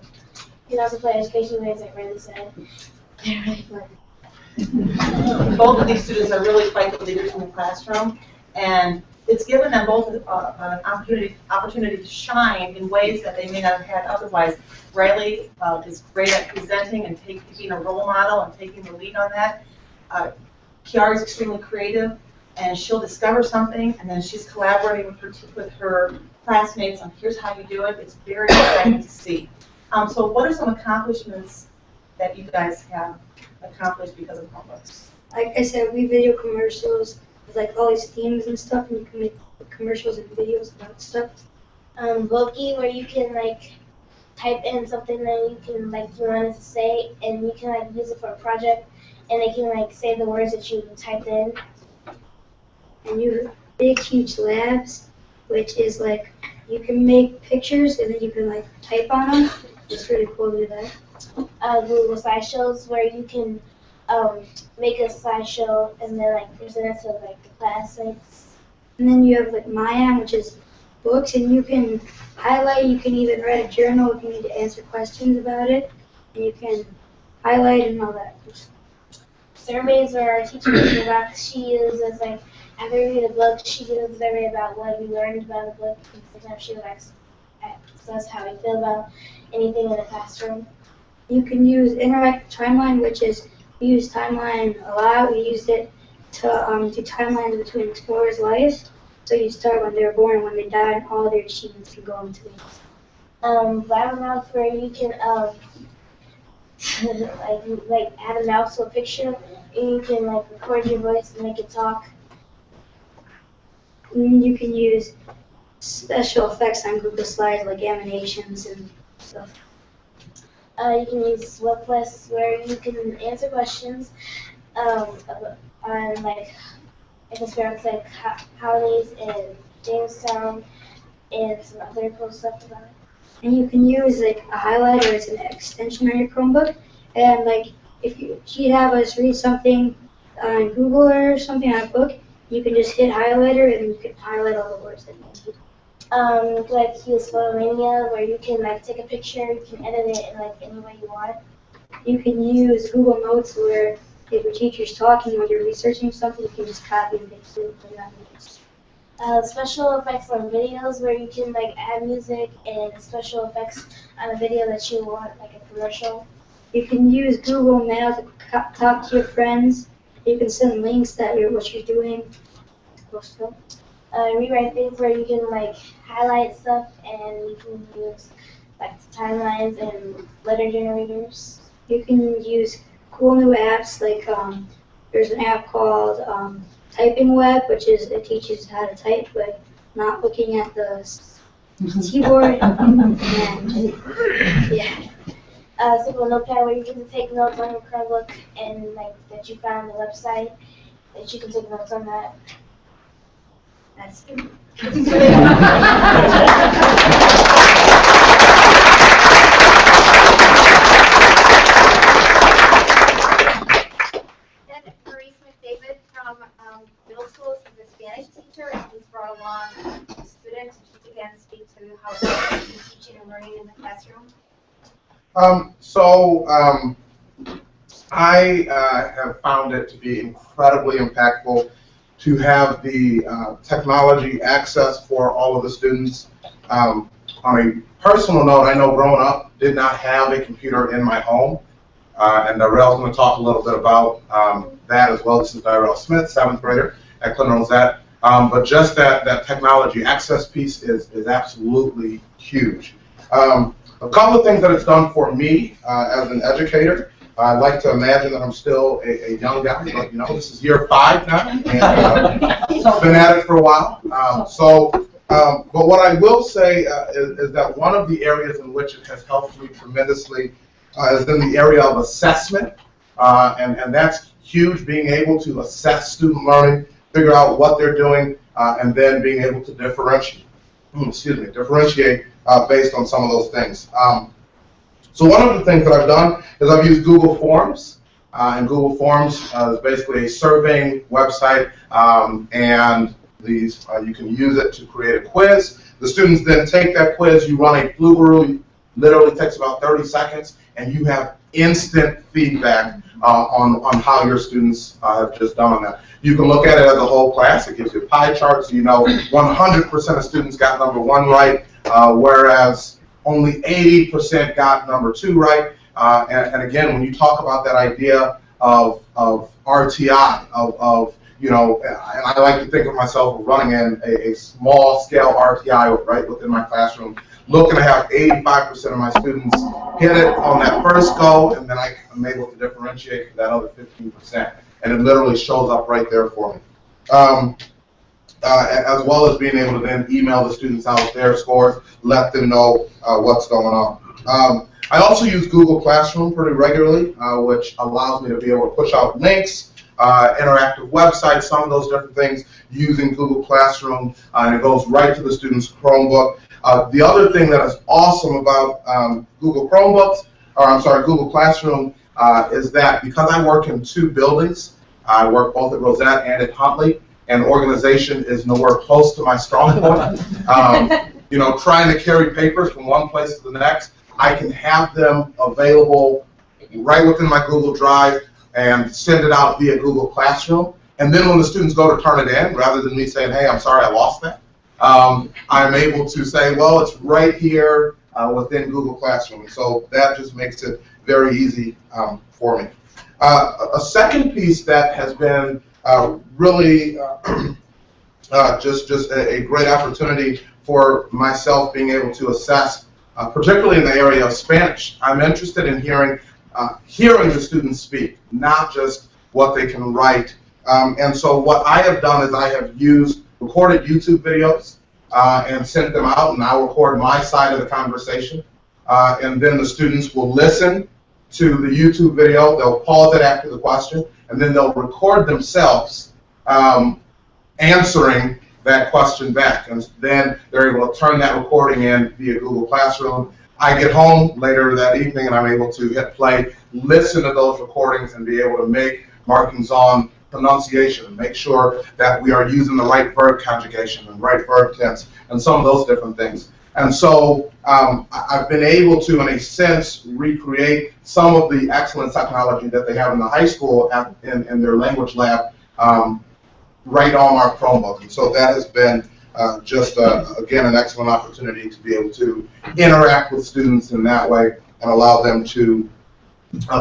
you can also play educational games, like Riley said. They're really fun. Both of these students are really quite the leaders in the classroom, and it's given them both an opportunity to shine in ways that they may not have had otherwise. Riley is great at presenting and being a role model and taking the lead on that. Kiara is extremely creative, and she'll discover something, and then she's collaborating with her classmates on here's how you do it. It's very exciting to see. So what are some accomplishments that you guys have accomplished because of Chromebooks? Like I said, we video commercials with like all these themes and stuff, and you can make commercials and videos about stuff. Loki, where you can like type in something that you can like you wanted to say, and you can like use it for a project, and they can like say the words that you typed in. And you have big, huge labs, which is like you can make pictures and then you can like type on them. It's really cool to do that. Google slideshows, where you can make a slideshow and then like present it to like the classmates. And then you have like Mayan, which is books, and you can highlight. You can even write a journal if you need to answer questions about it, and you can highlight and all that. Surveys, where our teacher gives back, she uses like after we read a book, she gives a survey about what we learned about the book, and sometimes she asks us how we feel about anything in the classroom. You can use interactive timeline, which is we use timeline a lot. We used it to do timelines between explorers' lives. So you start when they were born and when they died, and all their achievements can go into it. Blabbermouth, where you can like add a mouse to a picture, and you can like record your voice and make it talk. And you can use special effects on Google Slides like animations and stuff. You can use Swiftlists, where you can answer questions on like atmospheric like holidays in Jamestown and some other cool stuff about it. And you can use like a highlighter as an extension on your Chromebook, and like if you have us read something on Google or something on a book, you can just hit highlighter and you can highlight all the words that you need. You can like use Photomania, where you can like take a picture, you can edit it in like any way you want. You can use Google Notes, where if your teacher's talking or you're researching something, you can just copy and paste it and put it on your notes. Special effects on videos, where you can like add music and special effects on a video that you want, like a commercial. You can use Google Mail to talk to your friends. You can send links that what you're doing. Cool stuff. Rewrite things, where you can like highlight stuff, and you can use like timelines and letter generators. You can use cool new apps like there's an app called Typing Web, which is it teaches how to type but not looking at the keyboard. And, yeah. Simple notepad, where you can take notes on your Chromebook and like that you found on the website, that you can take notes on that. That's it. Maurice McDavid from middle school is a Spanish teacher, and he's brought along students to just again speak to how it's teaching and learning in the classroom. I have found it to be incredibly impactful to have the technology access for all of the students. On a personal note, I know growing up, did not have a computer in my home, and Darrell's going to talk a little bit about that as well. This is Darrell Smith, 7th grader at Clinton Rosette. But just that technology access piece is absolutely huge. A couple of things that it's done for me as an educator. I'd like to imagine that I'm still a young guy, but you know, this is year 5 now, and been at it for a while. But what I will say is that one of the areas in which it has helped me tremendously is in the area of assessment, and that's huge, being able to assess student learning, figure out what they're doing, and then being able to differentiate based on some of those things. So one of the things that I've done is I've used Google Forms, and Google Forms is basically a surveying website, and these you can use it to create a quiz. The students then take that quiz, you run a flugaroo, literally takes about 30 seconds, and you have instant feedback on how your students have just done on that. You can look at it as a whole class. It gives you a pie chart, so you know 100% of students got number 1 right, whereas only 80% got number 2 right. And again, when you talk about that idea of RTI, of you know, and I like to think of myself running in a small scale RTI right within my classroom, looking to have 85% of my students hit it on that first go, and then I'm able to differentiate for that other 15%. And it literally shows up right there for me. As well as being able to then email the students out their scores, let them know what's going on. I also use Google Classroom pretty regularly, which allows me to be able to push out links, interactive websites, some of those different things using Google Classroom, and it goes right to the student's Chromebook. The other thing that is awesome about Google Classroom is that because I work in 2 buildings, I work both at Rosette and at Huntley, and organization is nowhere close to my strong point. You know, trying to carry papers from one place to the next, I can have them available right within my Google Drive and send it out via Google Classroom. And then when the students go to turn it in, rather than me saying, hey, I'm sorry I lost that, I'm able to say, well, it's right here within Google Classroom. And so that just makes it very easy for me. A second piece that has been really just a great opportunity for myself being able to assess, particularly in the area of Spanish. I'm interested in hearing the students speak, not just what they can write. And so what I have done is I have recorded YouTube videos and sent them out, and I'll record my side of the conversation. And then the students will listen to the YouTube video, they'll pause it after the question, and then they'll record themselves answering that question back. And then they're able to turn that recording in via Google Classroom. I get home later that evening and I'm able to hit play, listen to those recordings, and be able to make markings on pronunciation, make sure that we are using the right verb conjugation and right verb tense and some of those different things. And so I've been able to, in a sense, recreate some of the excellent technology that they have in the high school in their language lab right on our Chromebook. And so that has been just, again, an excellent opportunity to be able to interact with students in that way and allow them to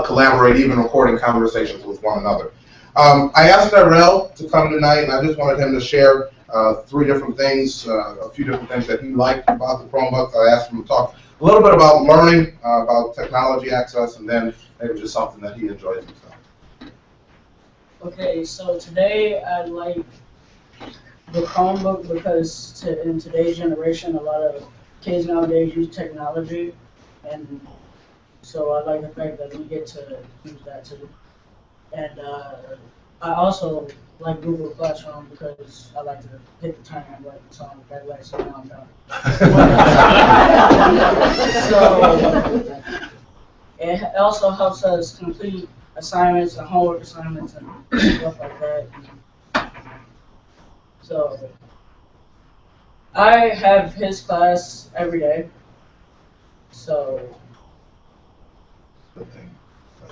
collaborate, even recording conversations with one another. I asked Darrell to come tonight, and I just wanted him to share 3 different things, a few different things that he liked about the Chromebook. I asked him to talk a little bit about learning, about technology access, and then maybe just something that he enjoys himself. Okay, so today I like the Chromebook because in today's generation, a lot of kids nowadays use technology, and so I like the fact that we get to use that too. And I also like Google Classroom because I like to hit the time button, so that lets me know I'm done. So it also helps us complete assignments and homework assignments and stuff like that. So I have his class every day. So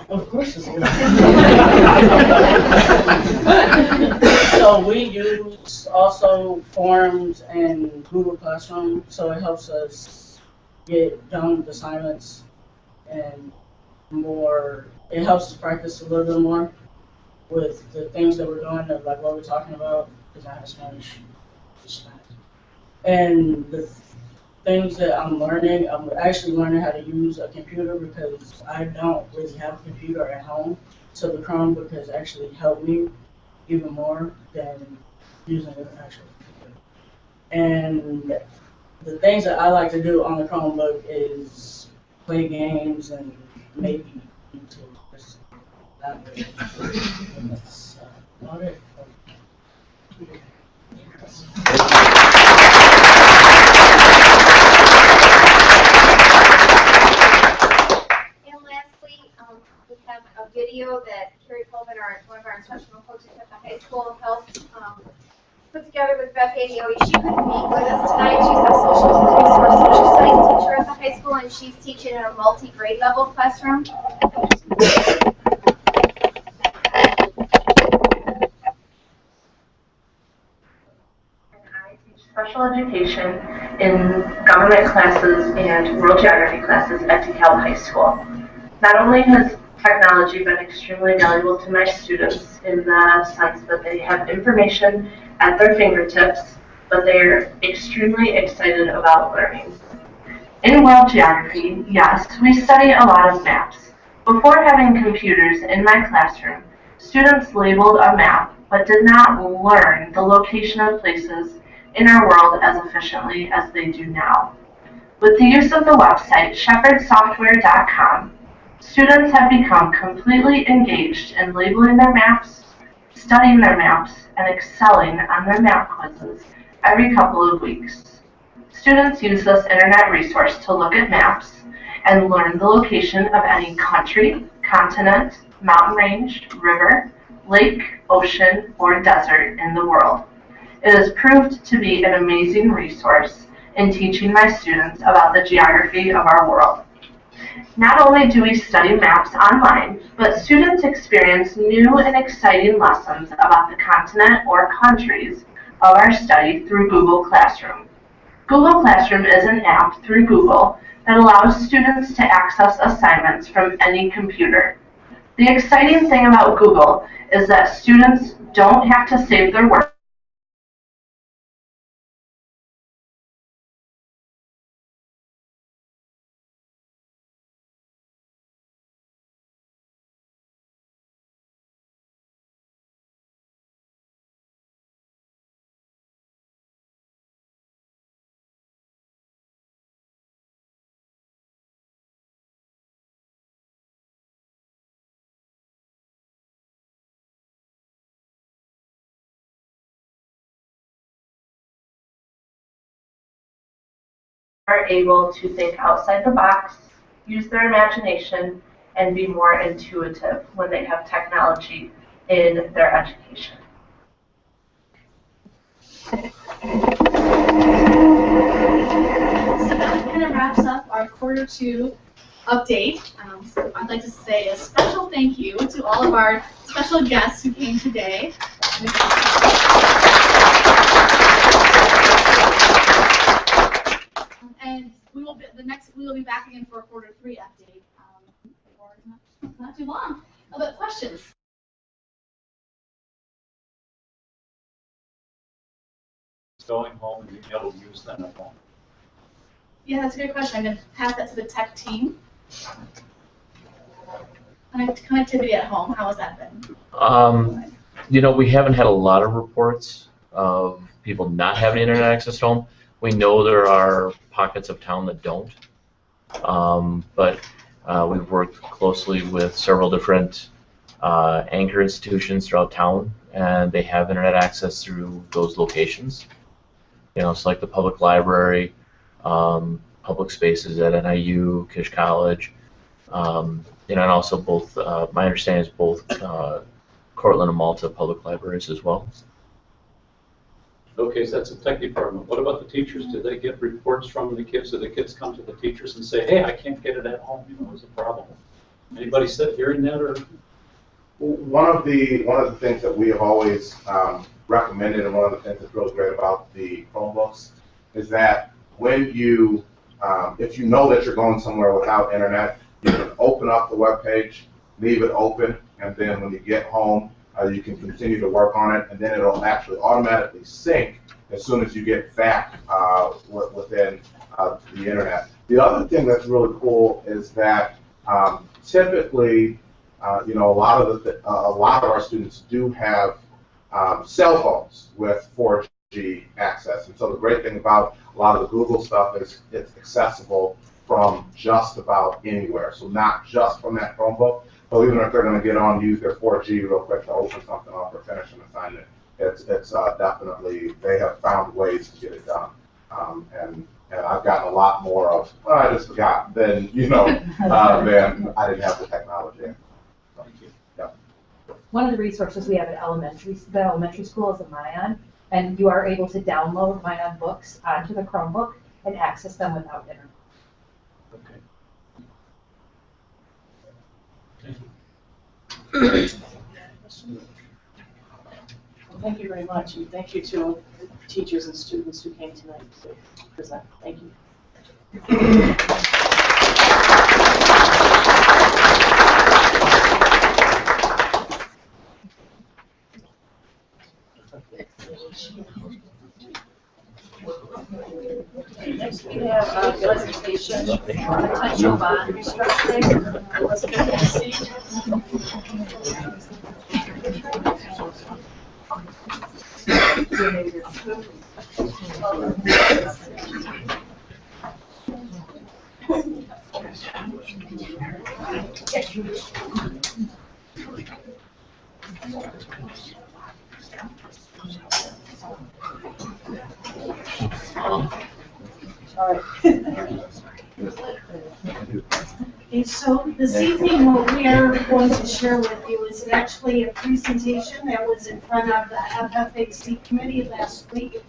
of course it's good. So we use also forms and Google Classroom, so it helps us get done with assignments and more. It helps us practice a little bit more with the things that we're doing, like what we're talking about, because I have Spanish. And the things that I'm learning, I'm actually learning how to use a computer because I don't really have a computer at home. So the Chromebook has actually helped me even more than using an actual computer. And the things that I like to do on the Chromebook is play games and maybe YouTube. That's about it. We have a video that Carrie Colvin, one of our instructional coaches at the high school, helped put together with Beth Adioe. She couldn't be with us tonight. She's a social studies teacher at the high school, and she's teaching in a multi-grade level classroom. Special education in government classes and world geography classes at DeKalb High School. Not only has technology been extremely valuable to my students in the sense that they have information at their fingertips, but they're extremely excited about learning. In world geography, yes, we study a lot of maps. Before having computers in my classroom, students labeled a map but did not learn the location of places in our world as efficiently as they do now. With the use of the website shepherdsoftware.com, students have become completely engaged in labeling their maps, studying their maps, and excelling on their map quizzes every couple of weeks. Students use this internet resource to look at maps and learn the location of any country, continent, mountain range, river, lake, ocean, or desert in the world. It has proved to be an amazing resource in teaching my students about the geography of our world. Not only do we study maps online, but students experience new and exciting lessons about the continent or countries of our study through Google Classroom. Google Classroom is an app through Google that allows students to access assignments from any computer. The exciting thing about Google is that students don't have to save their work. Are able to think outside the box, use their imagination, and be more intuitive when they have technology in their education. So that kind of wraps up our quarter 2 update. So I'd like to say a special thank you to all of our special guests who came today. And we will be back again for a quarter 3 update. For not too long. But questions? Going home and being able to use them at home. Yeah, that's a good question. I'm going to pass that to the tech team. Connectivity at home, how has that been? You know, we haven't had a lot of reports of people not having internet access at home. We know there are pockets of town that don't, but we've worked closely with several different anchor institutions throughout town, and they have internet access through those locations. You know, it's like the public library, public spaces at NIU, Kish College, you know, and also both, my understanding is both Cortland and Malta public libraries as well. Okay, so that's the tech department. What about the teachers? Do they get reports from the kids? Do the kids come to the teachers and say, hey, I can't get it at home, you know, there's a problem? Anybody hearing that? Or one of the things that we have always recommended, and one of the things that's really great about the Chromebooks, is that when you, if you know that you're going somewhere without internet, you can open up the web page, leave it open, and then when you get home, you can continue to work on it, and then it'll actually automatically sync as soon as you get back within the internet. The other thing that's really cool is that typically, you know, a lot of our students do have cell phones with 4G access, and so the great thing about a lot of the Google stuff is it's accessible from just about anywhere. So not just from that Chromebook, but even if they're going to get on, use their 4G real quick to open something up or finish an assignment, it's definitely, they have found ways to get it done. And I've gotten a lot more of, well, I just forgot, than, you know, than I didn't have the technology. So, yeah. One of the resources we have at the elementary school is a Mayan, and you are able to download Mayan books onto the Chromebook and access them without internet. Okay. Well, thank you very much, and thank you to teachers and students who came tonight to present. Thank you. Next, we have a presentation on potential bond restructuring. Let's get to see. Okay, so this evening what we are going to share with you is actually a presentation that was in front of the FFAC committee last week.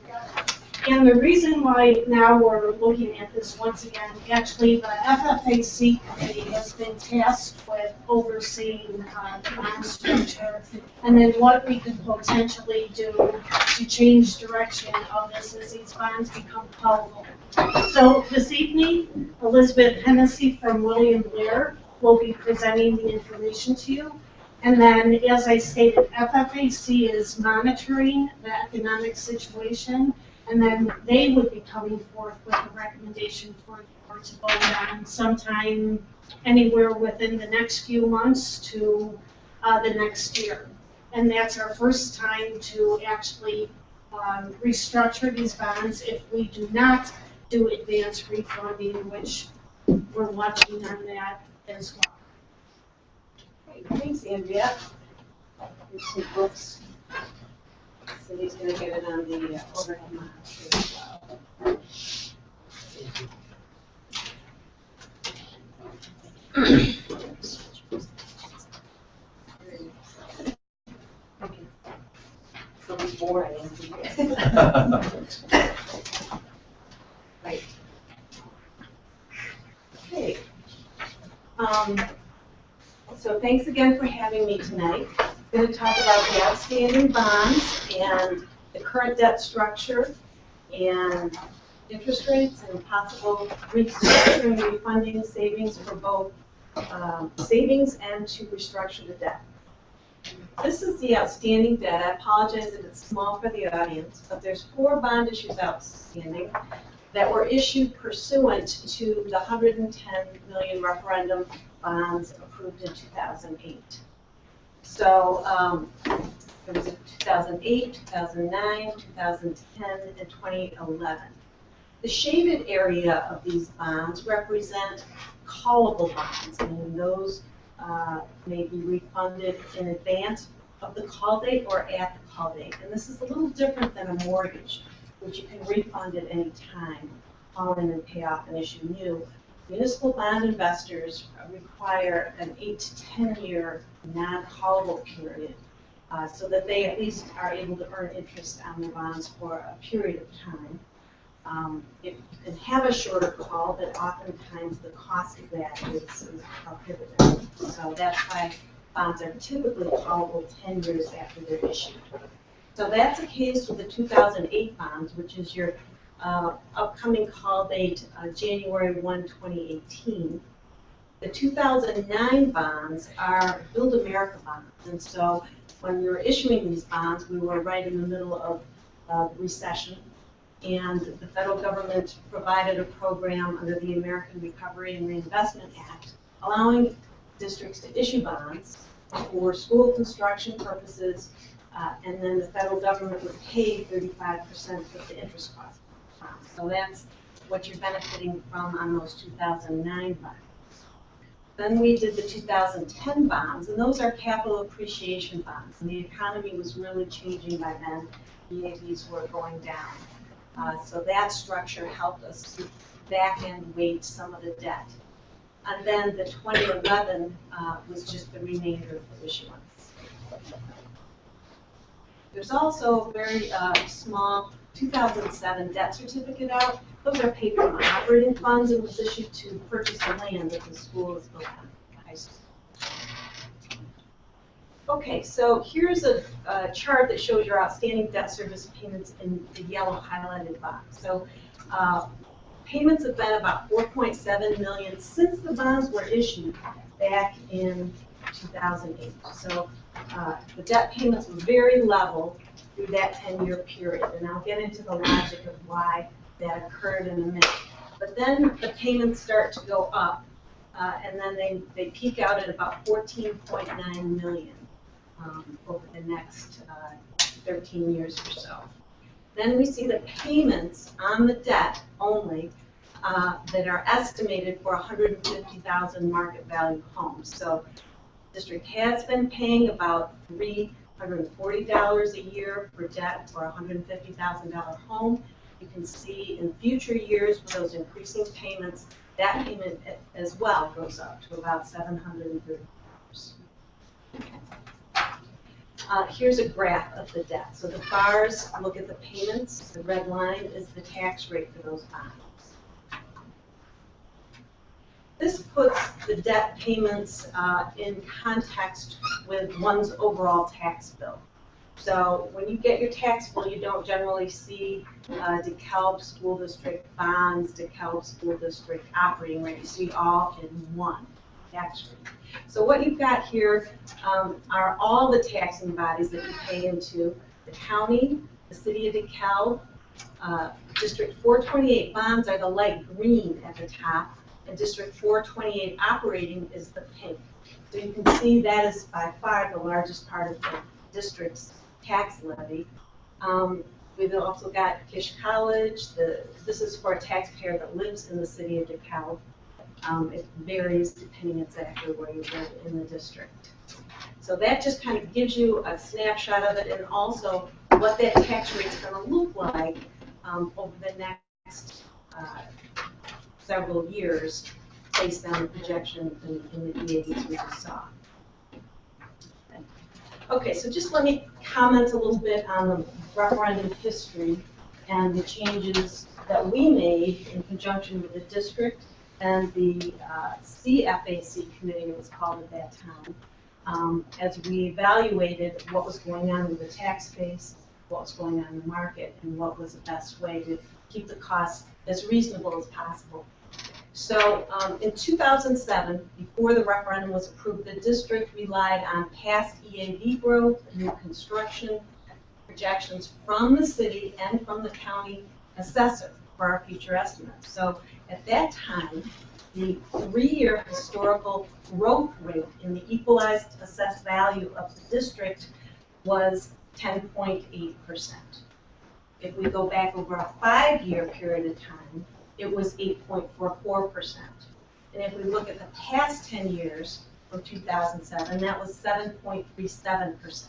And the reason why now we're looking at this once again, actually the FFAC committee has been tasked with overseeing the bond structure and then what we could potentially do to change direction of this as these bonds become callable. So this evening, Elizabeth Hennessy from William Blair will be presenting the information to you. And then, as I stated, FFAC is monitoring the economic situation, and then they would be coming forth with a recommendation for the board to vote on sometime anywhere within the next few months to the next year. And that's our first time to actually restructure these bonds if we do not do advance refunding, which we're watching on that as well. Great, thanks, Andrea. Here's some books. Cindy's going to get it on the overhead monitor as well. Okay. So before I answer Right. Okay. So thanks again for having me tonight. I'm going to talk about the outstanding bonds and the current debt structure and interest rates and possible restructuring, refunding, savings for both savings and to restructure the debt. This is the outstanding debt. I apologize if it's small for the audience, but there's 4 bond issues outstanding that were issued pursuant to the 110 million referendum bonds approved in 2008. So it was in 2008, 2009, 2010, and 2011. The shaded area of these bonds represent callable bonds, and those may be refunded in advance of the call date or at the call date. And this is a little different than a mortgage, which you can refund at any time, call in and pay off and issue new. Municipal bond investors require an 8 to 10 year non-callable period so that they at least are able to earn interest on their bonds for a period of time. If you can have a shorter call, but oftentimes the cost of that is prohibitive. So that's why bonds are typically callable 10 years after they're issued. So that's the case with the 2008 bonds, which is your upcoming call date, January 1, 2018. The 2009 bonds are Build America bonds. And so when we were issuing these bonds, we were right in the middle of the recession. And the federal government provided a program under the American Recovery and Reinvestment Act, allowing districts to issue bonds for school construction purposes, and then the federal government would pay 35% of the interest cost. So that's what you're benefiting from on those 2009 bonds. Then we did the 2010 bonds, and those are capital appreciation bonds. And the economy was really changing by then. EAVs were going down. So that structure helped us to back-end weight some of the debt. And then the 2011 was just the remainder of the issuance. There's also a very small 2007 debt certificate out. Those are paid from operating funds and was issued to purchase the land that the school is built on, the high school. Okay, so here's a chart that shows your outstanding debt service payments in the yellow highlighted box. So payments have been about 4.7 million since the bonds were issued back in 2008. So the debt payments were very level through that 10-year period, and I'll get into the logic of why that occurred in a minute. But then the payments start to go up, and then they peak out at about 14.9 million over the next 13 years or so. Then we see the payments on the debt only that are estimated for 150,000 market value homes. So the district has been paying about $340 a year for debt for a $150,000 home. You can see in future years with those increasing payments, that payment as well goes up to about $730. Here's a graph of the debt. So the bars look at the payments. The red line is the tax rate for those bonds. This puts the debt payments in context with one's overall tax bill. So when you get your tax bill, you don't generally see DeKalb School District bonds, DeKalb School District operating rate. You see all in one tax rate. So what you've got here are all the taxing bodies that you pay into: the county, the city of DeKalb. District 428 bonds are the light green at the top, and District 428 operating is the pink. So you can see that is by far the largest part of the district's tax levy. We've also got Kish College. This is for a taxpayer that lives in the city of DeKalb. It varies depending exactly where you live in the district. So that just kind of gives you a snapshot of it, and also what that tax rate is going to look like over the next several years based on the projection in the EADs we just saw. Okay, so just let me comment a little bit on the referendum history and the changes that we made in conjunction with the district and the CFAC committee, it was called at that time, as we evaluated what was going on with the tax base, what was going on in the market, and what was the best way to keep the costs as reasonable as possible. So in 2007, before the referendum was approved, the district relied on past EAV growth, new construction, projections from the city and from the county assessor for our future estimates. So at that time, the 3-year historical growth rate in the equalized assessed value of the district was 10.8%. If we go back over a 5-year period of time, it was 8.44%. And if we look at the past 10 years from 2007, that was 7.37%.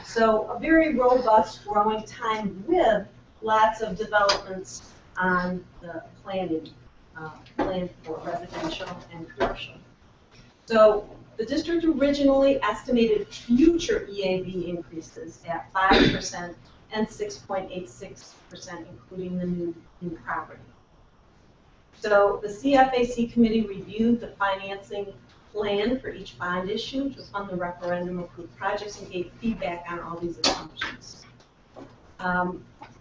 So a very robust growing time with lots of developments on the plan for residential and commercial. So the district originally estimated future EAV increases at 5% and 6.86%, including the new property. So the CFAC committee reviewed the financing plan for each bond issue to fund the referendum approved projects and gave feedback on all these assumptions.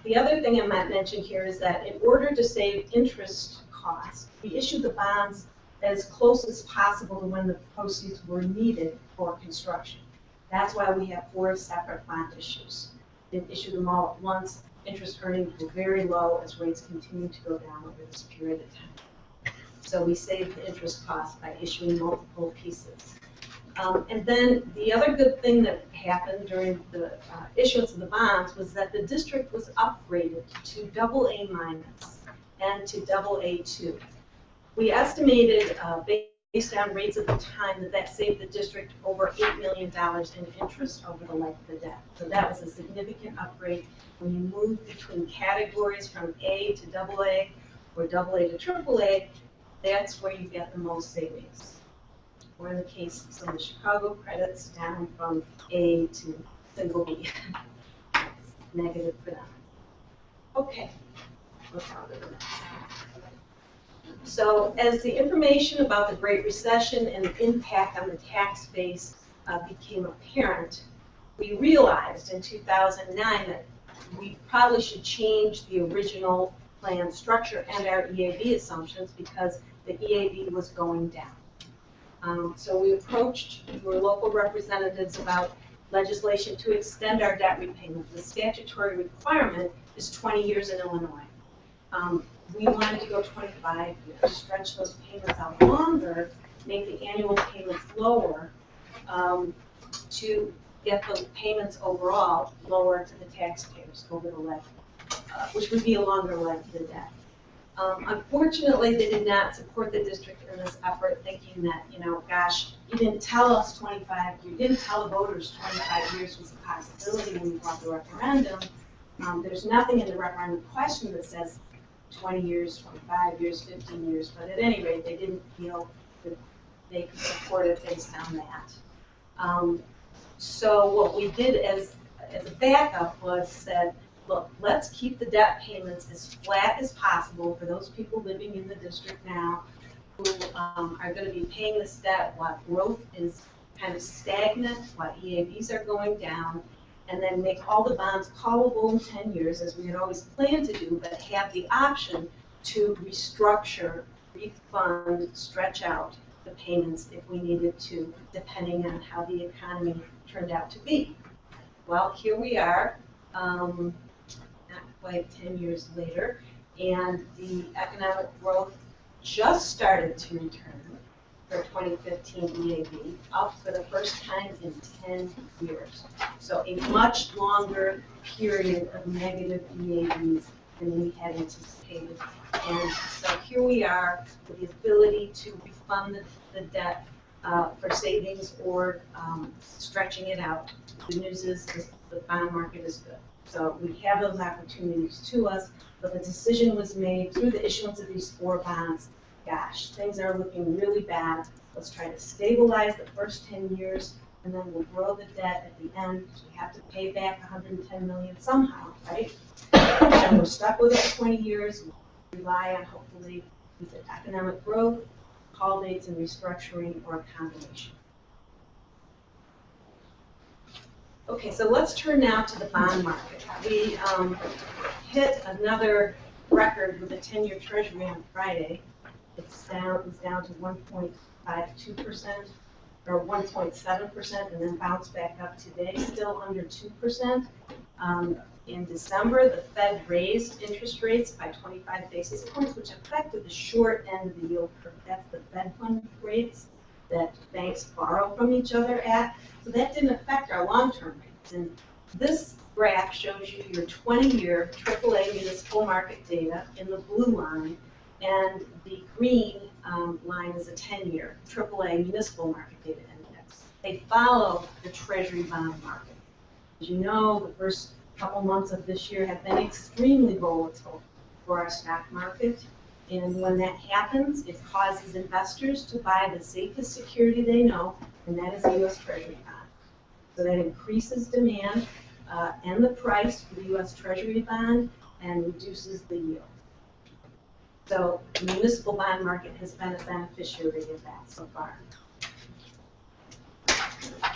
The other thing I might mention here is that in order to save interest costs, we issued the bonds as close as possible to when the proceeds were needed for construction. That's why we have 4 separate bond issues. Didn't issue them all at once. Interest earnings were very low as rates continued to go down over this period of time. So we saved the interest costs by issuing multiple pieces. And then the other good thing that happened during the issuance of the bonds was that the district was upgraded to AA- and to AA2. We estimated, based on rates at the time, that saved the district over $8 million in interest over the life of the debt. So that was a significant upgrade. When you move between categories from A to AA or AA to AAA, that's where you get the most savings. Or in the case of some of the Chicago credits, down from A to single B. Negative for them. Okay. Let's go to the next. So as the information about the Great Recession and the impact on the tax base became apparent, we realized in 2009 that we probably should change the original plan structure and our EAV assumptions because the EAV was going down. So we approached your local representatives about legislation to extend our debt repayment. The statutory requirement is 20 years in Illinois. we wanted to go 25 years, stretch those payments out longer, make the annual payments lower, to get the payments overall lower to the taxpayers over the life, which would be a longer life of the debt. Unfortunately, they did not support the district in this effort, thinking that, gosh, you didn't tell us 25, you didn't tell the voters 25 years was a possibility when you brought the referendum. There's nothing in the referendum question that says 20 years, 25 years, 15 years, but at any rate, they didn't feel that they could support it based on that. So what we did as a backup was said, look, let's keep the debt payments as flat as possible for those people living in the district now who are going to be paying this debt while growth is kind of stagnant, while EAVs are going down, and then make all the bonds callable in 10 years, as we had always planned to do, but have the option to restructure, refund, stretch out the payments if we needed to, depending on how the economy turned out to be. Well, here we are, not quite 10 years later, and the economic growth just started to return for 2015 EAV, up for the first time in 10 years. So a much longer period of negative EAVs than we had anticipated. And so here we are with the ability to refund the debt for savings or stretching it out. The news is the bond market is good. So we have those opportunities to us, but the decision was made through the issuance of these 4 bonds. Gosh, things are looking really bad. Let's try to stabilize the first 10 years, and then we'll grow the debt at the end. We have to pay back $110 million somehow, right? And we're stuck with it for 20 years. We rely on, hopefully, with economic growth, call dates and restructuring, or a combination. Okay, so let's turn now to the bond market. We hit another record with the 10-year Treasury on Friday. It's down to 1.52% or 1.7%, and then bounced back up today, still under 2%. In December, the Fed raised interest rates by 25 basis points, which affected the short end of the yield curve. That's the Fed fund rates that banks borrow from each other at. So that didn't affect our long-term rates. And this graph shows you your 20-year AAA municipal market data in the blue line, and the green line is a 10-year AAA municipal market data index. They follow the Treasury bond market. As you know, the first couple months of this year have been extremely volatile for our stock market. And when that happens, it causes investors to buy the safest security they know, and that is the U.S. Treasury bond. So that increases demand and the price for the U.S. Treasury bond and reduces the yield. So the municipal bond market has been a beneficiary of that so far.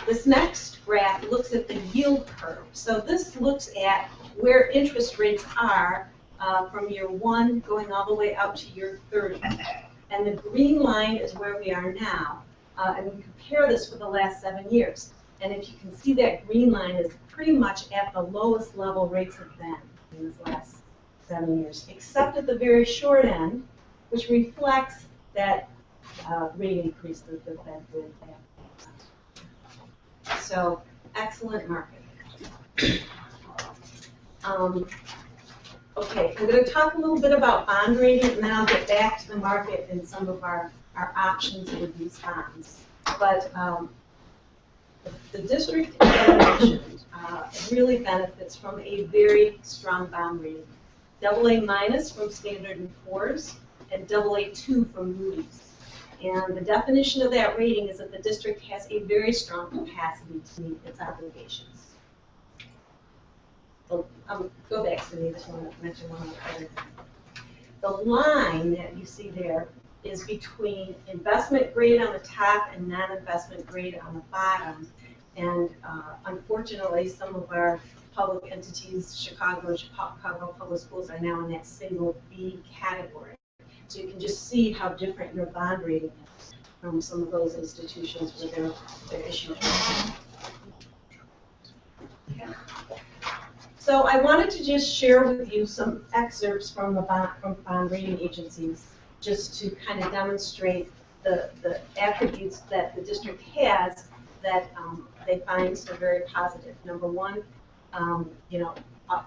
This next graph looks at the yield curve. So this looks at where interest rates are from year 1 going all the way out to year 30. And the green line is where we are now. And we compare this for the last 7 years. And if you can see, that green line is pretty much at the lowest level rates have been in this last 7 years, except at the very short end, which reflects that rate increase that the Fed did. So, excellent market. Okay, I'm going to talk a little bit about bond rating, and then I'll get back to the market and some of our options with these bonds. But the district, as I mentioned, really benefits from a very strong bond rating. AA- from Standard & Poor's and AA2 from Moody's. And the definition of that rating is that the district has a very strong capacity to meet its obligations. So I'll go back to the, I just want to mention one other thing. The line that you see there is between investment grade on the top and non-investment grade on the bottom. And unfortunately, some of our public entities, Chicago Public Schools, are now in that single B category. So you can just see how different your bond rating is from some of those institutions where they're issued. So I wanted to just share with you some excerpts from the bond rating agencies, just to kind of demonstrate the attributes that the district has that they find so very positive. Number one,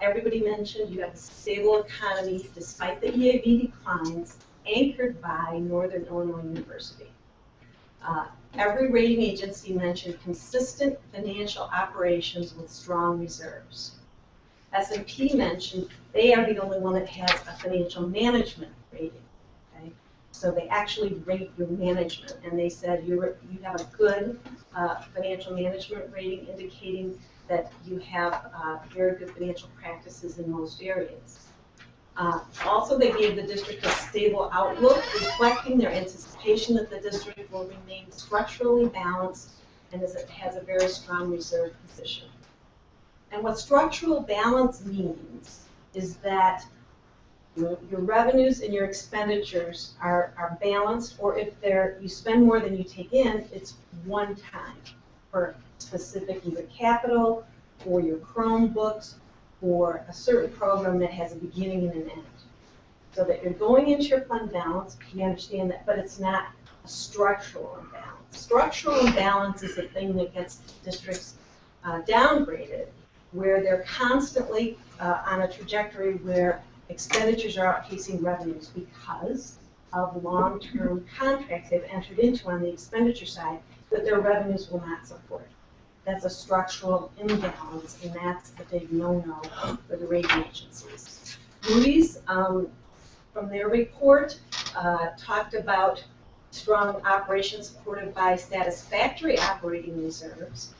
everybody mentioned you have a stable economy despite the EAB declines, anchored by Northern Illinois University. Every rating agency mentioned consistent financial operations with strong reserves. S&P mentioned they are the only one that has a financial management rating. Okay? So they actually rate your management, and they said you have a good financial management rating, indicating that you have very good financial practices in most areas. Also, they gave the district a stable outlook, reflecting their anticipation that the district will remain structurally balanced and has a very strong reserve position. And what structural balance means is that your revenues and your expenditures are balanced, or if you spend more than you take in, it's one time for specific either capital, for your Chromebooks, for a certain program that has a beginning and an end. So that you're going into your fund balance, you understand that, but it's not a structural imbalance. Structural imbalance is the thing that gets districts downgraded, where they're constantly on a trajectory where expenditures are outpacing revenues because of long-term contracts they've entered into on the expenditure side that their revenues will not support. That's a structural imbalance, and that's the big no-no for the rating agencies. Moody's, from their report, talked about strong operations supported by satisfactory operating reserves.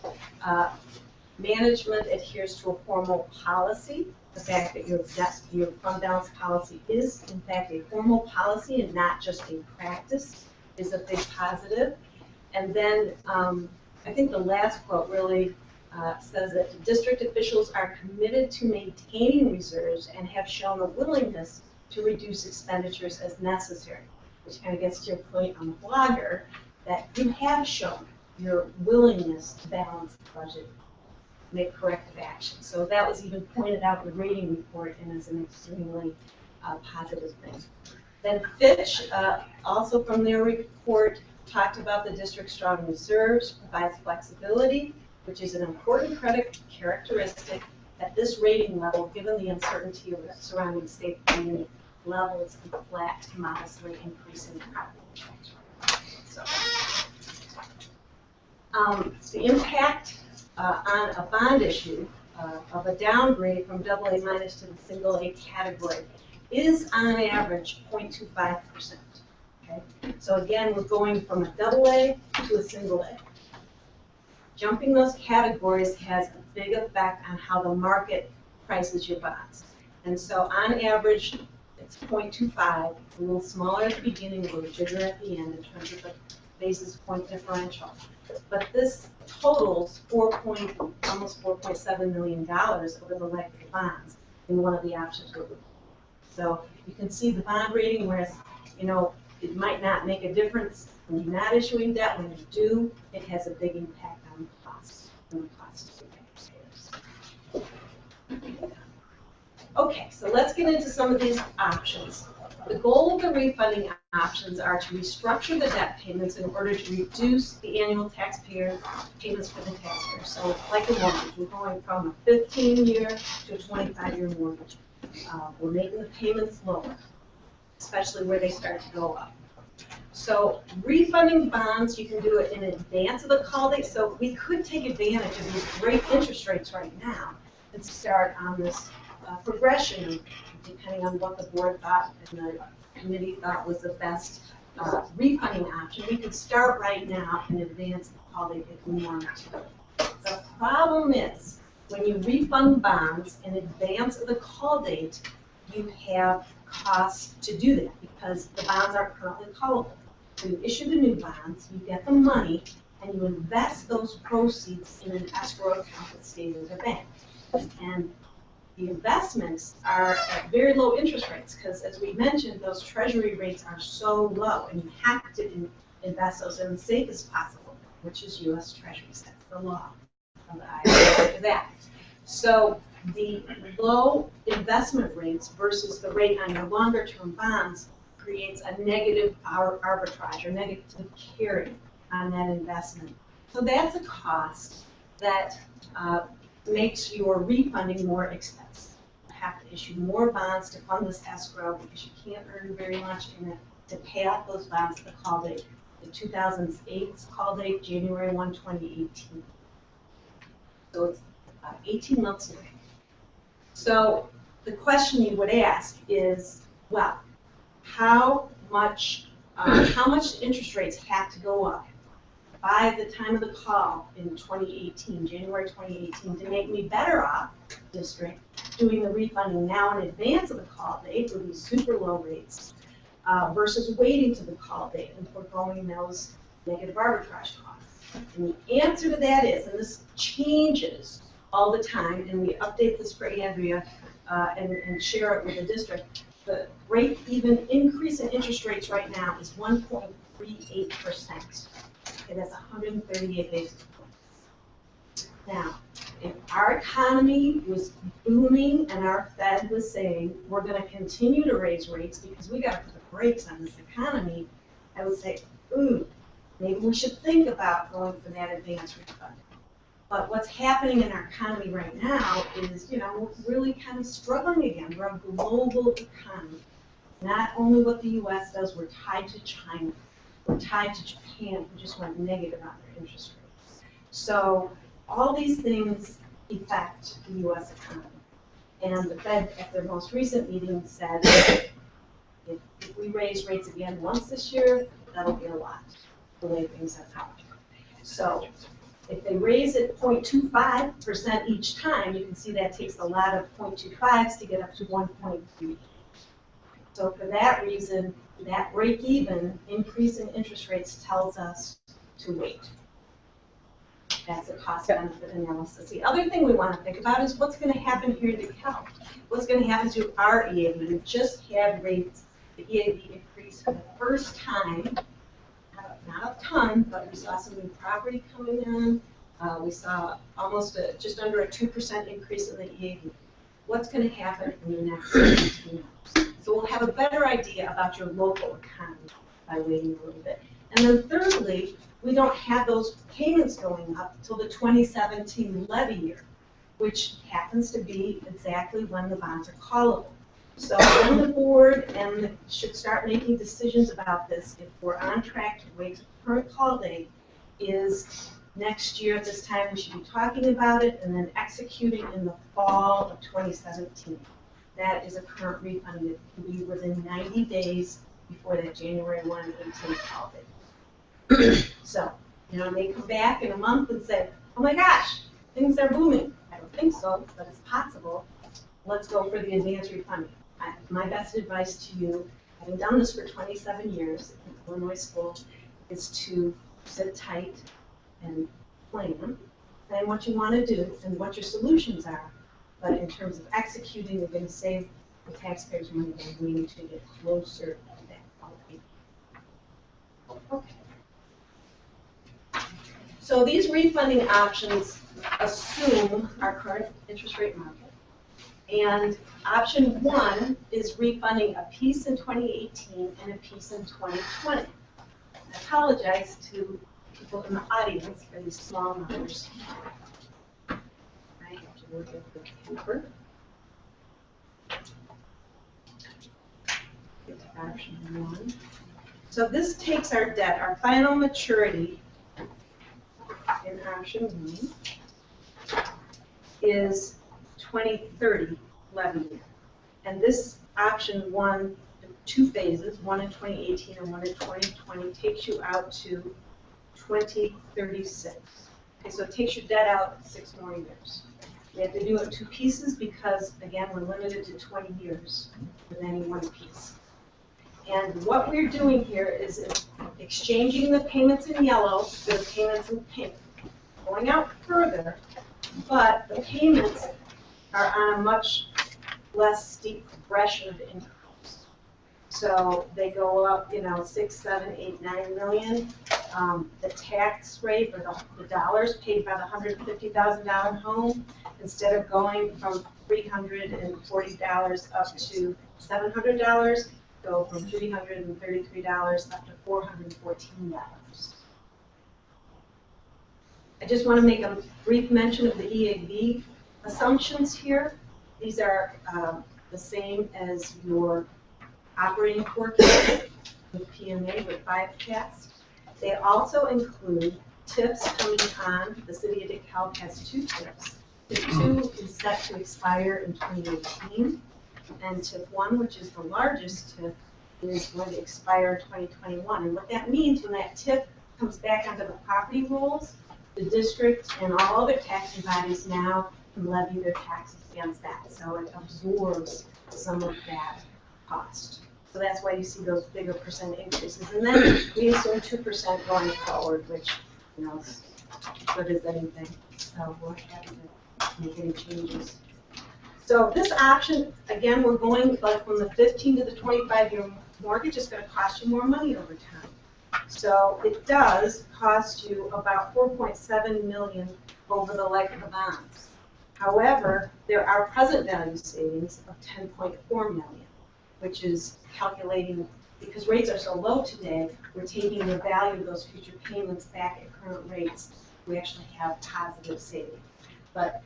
Management adheres to a formal policy. The fact that your fund balance policy is, in fact, a formal policy and not just a practice is a big positive. And then I think the last quote really says that district officials are committed to maintaining reserves and have shown a willingness to reduce expenditures as necessary, which kind of gets to your point on the blogger, that you have shown your willingness to balance the budget, make corrective action. So that was even pointed out in the rating report and is an extremely positive thing. Then Fitch, also from their report, talked about the district's strong reserves, provides flexibility, which is an important credit characteristic at this rating level, given the uncertainty of the surrounding state community levels and flat to modestly increasing credit. So, the impact on a bond issue of a downgrade from AA- to the single A category is on average 0.25%. Okay? So again, we're going from a AA to a single A. Jumping those categories has a big effect on how the market prices your bonds. And so on average, it's 0.25, a little smaller at the beginning, a little bigger at the end in terms of the basis point differential. But this totals almost $4.7 million over the life of the bonds in one of the options we're looking at. So you can see the bond rating, whereas, it might not make a difference when you're not issuing debt. When you do, it has a big impact on the cost and the cost to taxpayers. Okay, so let's get into some of these options. The goal of the refunding options are to restructure the debt payments in order to reduce the annual taxpayer payments for the taxpayer. So like a mortgage, we're going from a 15-year to a 25-year mortgage. We're making the payments lower, especially where they start to go up. So refunding bonds, you can do it in advance of the call date. So we could take advantage of these great interest rates right now and start on this progression, depending on what the board thought and the committee thought was the best refunding option. We could start right now in advance of the call date if we wanted to. The problem is, when you refund bonds in advance of the call date, you have costs to do that because the bonds are currently callable. So you issue the new bonds, you get the money, and you invest those proceeds in an escrow account that stays with the bank. And the investments are at very low interest rates because, as we mentioned, those treasury rates are so low, and you have to invest those in the safest possible, which is U.S. Treasuries. That's the law of the IRS Act. So the low investment rates versus the rate on your longer term bonds creates a negative arbitrage or negative carry on that investment. So that's a cost that makes your refunding more expensive. You have to issue more bonds to fund this escrow because you can't earn very much in it to pay off those bonds at the call date. The 2008 call date, January 1, 2018. So it's 18 months away. So the question you would ask is, well, how much interest rates have to go up by the time of the call in 2018, January 2018, to make me better off, district, doing the refunding now in advance of the call date with these super low rates versus waiting to the call date and foregoing those negative arbitrage costs? And the answer to that is, and this changes all the time, and we update this for Andrea and share it with the district, the rate even increase in interest rates right now is 1.38%. Okay, that's 138 basis points. Now, if our economy was booming and our Fed was saying we're going to continue to raise rates because we got to put the brakes on this economy, I would say, ooh, maybe we should think about going for that advance refund. But what's happening in our economy right now is, we're really kind of struggling again. We're a global economy. Not only what the U.S. does, we're tied to China. We're tied to Japan, who just went negative on their interest rates. So all these things affect the U.S. economy. And the Fed, at their most recent meeting, said if we raise rates again once this year, that'll be a lot, the way things have gone. So if they raise it 0.25% each time, you can see that takes a lot of 0.25s to get up to 1.3. So for that reason, that break-even increase in interest rates tells us to wait. That's a cost-benefit analysis. The other thing we want to think about is what's going to happen here in DeKalb. What's going to happen to our EAB? We just had rates, the EAB increase for the first time. Not a ton, but we saw some new property coming in. We saw almost just under a 2% increase in the EAB. What's going to happen in the next 18 months? So we'll have a better idea about your local economy by waiting a little bit. And then thirdly, we don't have those payments going up until the 2017 levy year, which happens to be exactly when the bonds are callable. So when the board should start making decisions about this, if we're on track to wait to the current call date, is next year at this time we should be talking about it and then executing in the fall of 2017. That is a current refund that can be within 90 days before that January 1, 18 call date. So, they may come back in a month and say, oh my gosh, things are booming. I don't think so, but it's possible. Let's go for the advance refunding. My best advice to you, having done this for 27 years in Illinois school, is to sit tight and plan what you want to do and what your solutions are. But in terms of executing, you're going to save the taxpayers' money by waiting to get closer to that quality. Okay. So these refunding options assume our current interest rate market. And option 1 is refunding a piece in 2018 and a piece in 2020. I apologize to people in the audience for these small numbers. I have to look at the paper. Get to option 1. So this takes our debt, our final maturity in option 1 is 2030 levy year. And this option 1, 2 phases, one in 2018 and one in 2020, takes you out to 2036. Okay, so it takes your debt out 6 more years. We have to do it in 2 pieces because, again, we're limited to 20 years with any one piece. And what we're doing here is exchanging the payments in yellow for the payments in pink, going out further, but the payments are on a much less steep progression of increase. So they go up, 6, 7, 8, 9 million. the tax rate or the dollars paid by the $150,000 home, instead of going from $340 up to $700, go from $333 up to $414. I just want to make a brief mention of the EAV assumptions here. These are the same as your operating forecast with PMA with 5 cats. They also include TIFs coming on. The city of DeKalb has 2 TIFs. TIF 2 is set to expire in 2018, and TIF 1, which is the largest TIF, is going to expire in 2021. And what that means, when that TIF comes back onto the property rolls, the district and all other taxing bodies now can levy their taxes against that. So it absorbs some of that cost. So that's why you see those bigger percent increases. And then we assume 2% going forward, which, you know, is good as anything. So we'll have to make any changes. So this option, again, we're going like from the 15 to the 25-year mortgage. It's going to cost you more money over time. So it does cost you about $4.7 million over the life of the bonds. However, there are present value savings of $10.4 million, which is calculating, because rates are so low today, we're taking the value of those future payments back at current rates. We actually have positive savings. But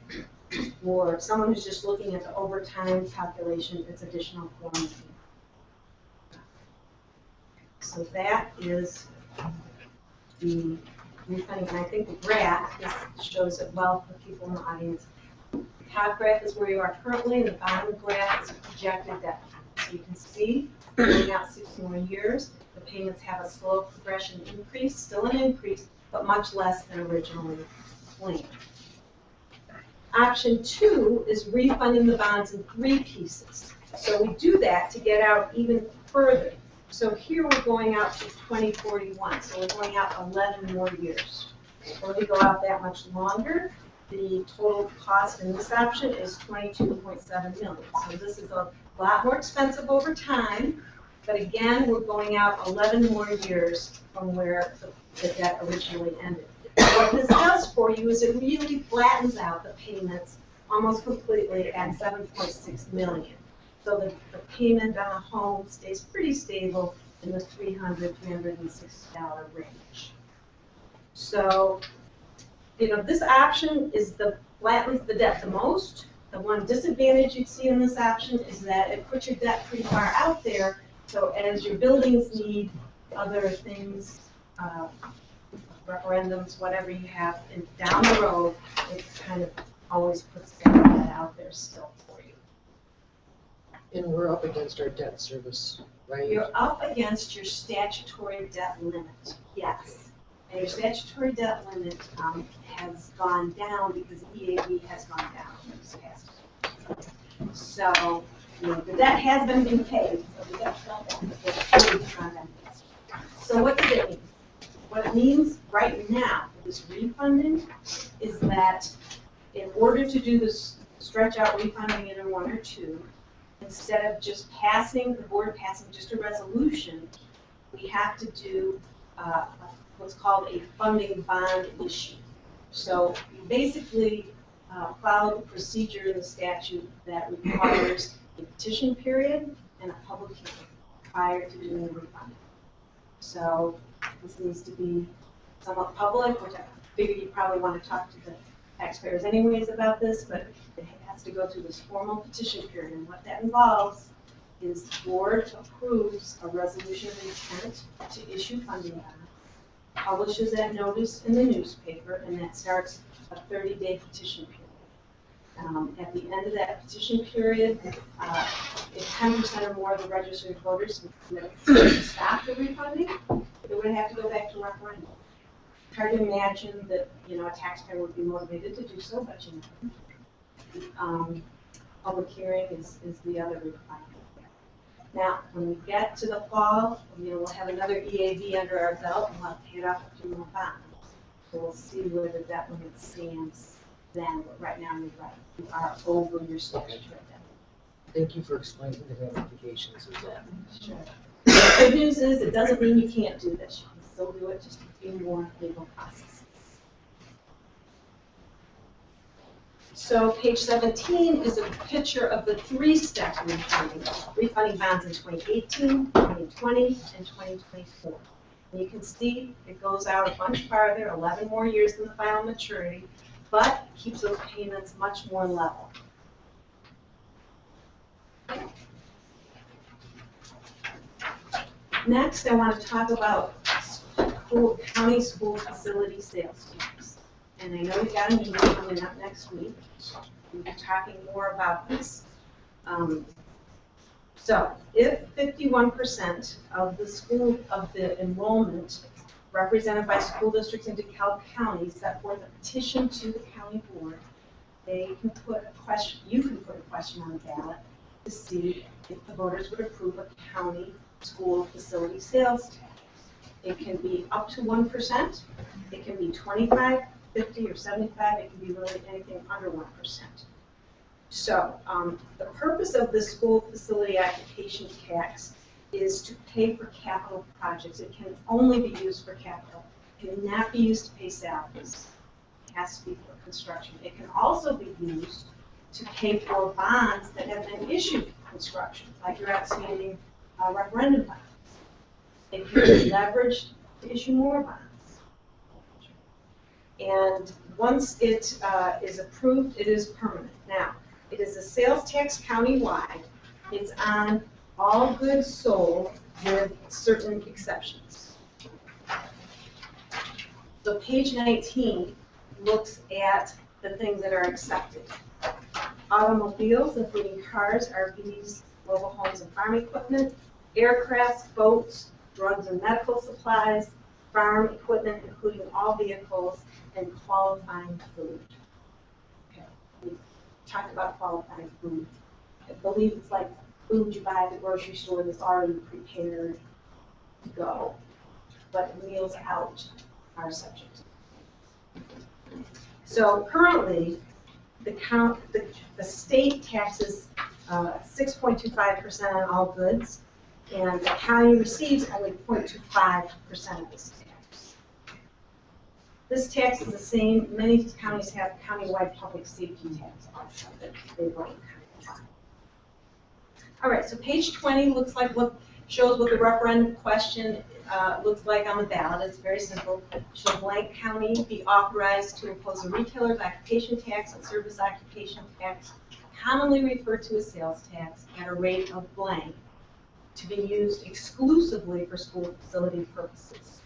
for someone who's just looking at the overtime calculation, it's additional $4 million. So that is the refunding, and I think the graph shows it well for people in the audience. The top graph is where you are currently, and the bottom graph is projected debt. So you can see, going out 6 more years, the payments have a slow progression increase, still an increase, but much less than originally planned. Option 2 is refunding the bonds in 3 pieces. So we do that to get out even further. So here we're going out to 2041, so we're going out 11 more years. When we go out that much longer, the total cost in this option is $22.7 million. So this is a lot more expensive over time, but again, we're going out 11 more years from where the debt originally ended. What this does for you is it really flattens out the payments almost completely at $7.6 million. So the payment on a home stays pretty stable in the $300, $360 range. So, you know, this option is flattens the debt the most. The one disadvantage you'd see in this option is that it puts your debt pretty far out there. So as your buildings need other things, referendums, whatever you have down the road, it kind of always puts that out there still for you. And we're up against our debt service, right? You're up against your statutory debt limit, yes. And your statutory debt limit has gone down because EAV has gone down in this past year. So, you know, the debt has been repaid, so the debt's not down, but it's gone down. So what does it mean? What it means right now for this refunding is that in order to do this stretch out refunding in a 1 or 2, instead of just passing, the board passing just a resolution, we have to do what's called a funding bond issue. So you basically follow the procedure in the statute that requires a petition period and a public hearing prior to doing the refunding. So this needs to be somewhat public, which I figure you probably want to talk to the taxpayers anyways about this, but it has to go through this formal petition period. And what that involves is the board approves a resolution of intent to issue funding bonds, publishes that notice in the newspaper, and that starts a 30-day petition period. At the end of that petition period, if 10% or more of the registered voters stop the refunding, they would have to go back to referendum. It's hard to imagine that, you know, a taxpayer would be motivated to do so, but you know, public hearing is the other requirement. Now, when we get to the fall, you know, we'll have another EAV under our belt, and we'll have paid off a few more bonds. So we'll see where the debt limit stands then, but right now you are over your statutory debt. Thank you for explaining the ramifications of that. Sure. The good news is it doesn't mean you can't do this. You can still do it, just a few more legal processes. So page 17 is a picture of the three-step refunding bonds in 2018, 2020, and 2024. And you can see it goes out a bunch farther, 11 more years than the final maturity, but keeps those payments much more level. Next, I want to talk about county school facility sales tax. And I know we've got a meeting coming up next week. We'll be talking more about this. So if 51% of the enrollment represented by school districts in DeKalb County set forth a petition to the county board, you can put a question on the ballot to see if the voters would approve a county school facility sales tax. It can be up to 1%, it can be 25, 50, or 75, it can be really anything under 1%. So the purpose of the school facility occupation tax is to pay for capital projects. It can only be used for capital. It cannot be used to pay salaries. It has to be for construction. It can also be used to pay for bonds that have been issued for construction, like your outstanding referendum bonds. It can be leveraged to issue more bonds. And once it is approved, it is permanent. Now, it is a sales tax countywide. It's on all goods sold with certain exceptions. So page 19 looks at the things that are accepted. Automobiles, including cars, RVs, mobile homes and farm equipment, aircrafts, boats, drugs and medical supplies, farm equipment, including all vehicles, and qualifying food. Okay, we talked about qualifying food. I believe it's like food you buy at the grocery store that's already prepared to go, but meals out are subject. So currently, the state taxes 6.25% on all goods, and the county receives only 0.25% of this tax. This tax is the same. Many counties have countywide public safety tax also that they run countywide. All right, so page 20 shows what the referendum question looks like on the ballot. It's very simple. Should blank county be authorized to impose a retailer's occupation tax and service occupation tax, commonly referred to as sales tax, at a rate of blank, to be used exclusively for school facility purposes?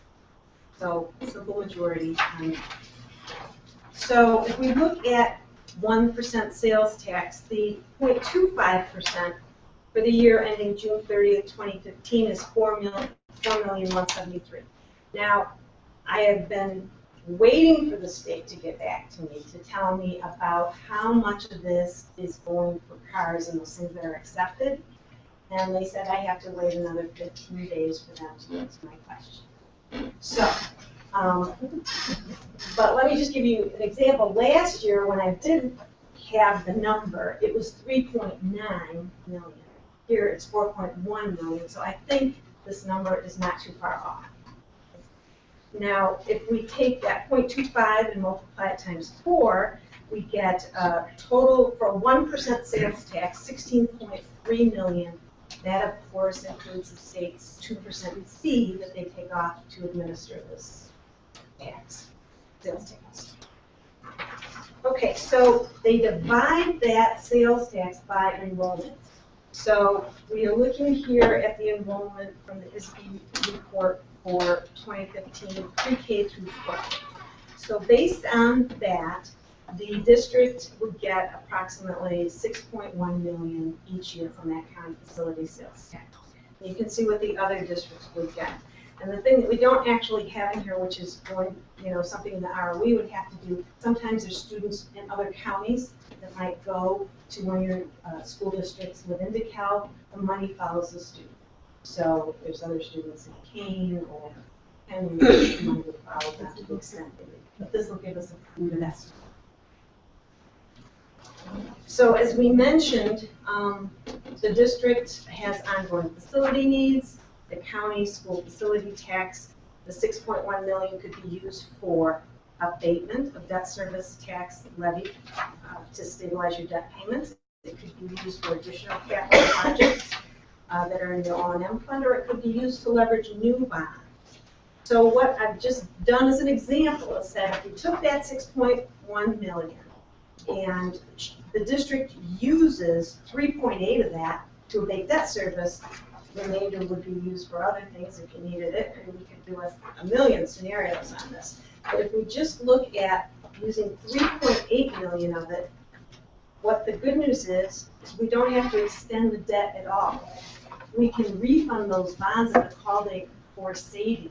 So simple majority. So if we look at 1% sales tax, the 0.25% for the year ending June 30th, 2015 is $4,173,000. Now, I have been waiting for the state to get back to me to tell me about how much of this is going for cars and those things that are accepted. And they said I have to wait another 15 days for them to answer my question. So, but let me just give you an example. Last year, when I did have the number, it was 3.9 million. Here it's 4.1 million, so I think this number is not too far off. Now, if we take that 0.25 and multiply it times 4, we get a total for 1% sales tax, 16.3 million. That, of course, includes the state's 2% fee that they take off to administer this tax, sales tax. Okay, so they divide that sales tax by enrollment. So we are looking here at the enrollment from the ISB report for 2015, pre-K through 12. So based on that, the district would get approximately $6.1 million each year from that county facility sales tax. You can see what the other districts would get. And the thing that we don't actually have in here, which is something the ROE would have to do, sometimes there's students in other counties that might go to one of your school districts within DeKalb. The money follows the student. So if there's other students in Kane or Henry, the money would follow them to the extent they need. But this will give us a good estimate. So as we mentioned, the district has ongoing facility needs. The county school facility tax The 6.1 million could be used for abatement of debt service tax levy to stabilize your debt payments. It could be used for additional capital projects that are in the O&M fund, or it could be used to leverage new bonds. So what I've just done as an example is that if you took that 6.1 million and the district uses 3.8 of that to abate debt service, the remainder would be used for other things if you needed it, and we could do a million scenarios on this. But if we just look at using 3.8 million of it, what the good news is we don't have to extend the debt at all. We can refund those bonds at the call date for savings.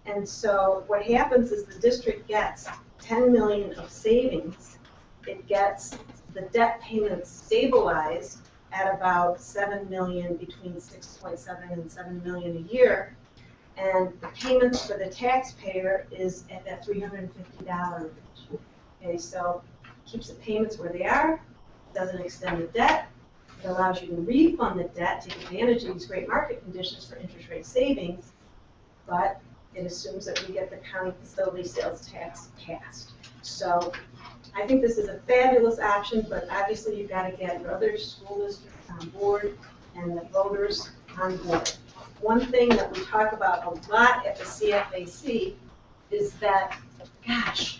And so what happens is the district gets 10 million of savings. It gets the debt payments stabilized at about 7 million, between 6.7 and 7 million a year. And the payments for the taxpayer is at that $350 range. Okay, so keeps the payments where they are, doesn't extend the debt. It allows you to refund the debt, take advantage of these great market conditions for interest rate savings, but it assumes that we get the county facility sales tax passed. So I think this is a fabulous option, but obviously you've got to get your other school districts on board and the voters on board. One thing that we talk about a lot at the CFAC is that, gosh,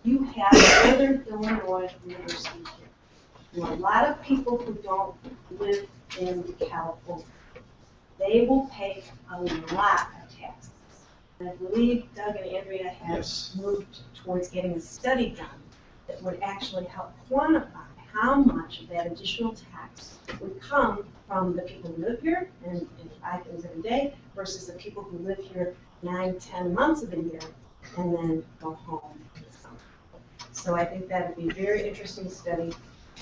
you have Northern Illinois University here. There are a lot of people who don't live in DeKalb. They will pay a lot of taxes. And I believe Doug and Andrea have moved towards getting a study done that would actually help quantify how much of that additional tax would come from the people who live here and buy things every day versus the people who live here 9-10 months of the year and then go home in the summer. So I think that would be a very interesting study.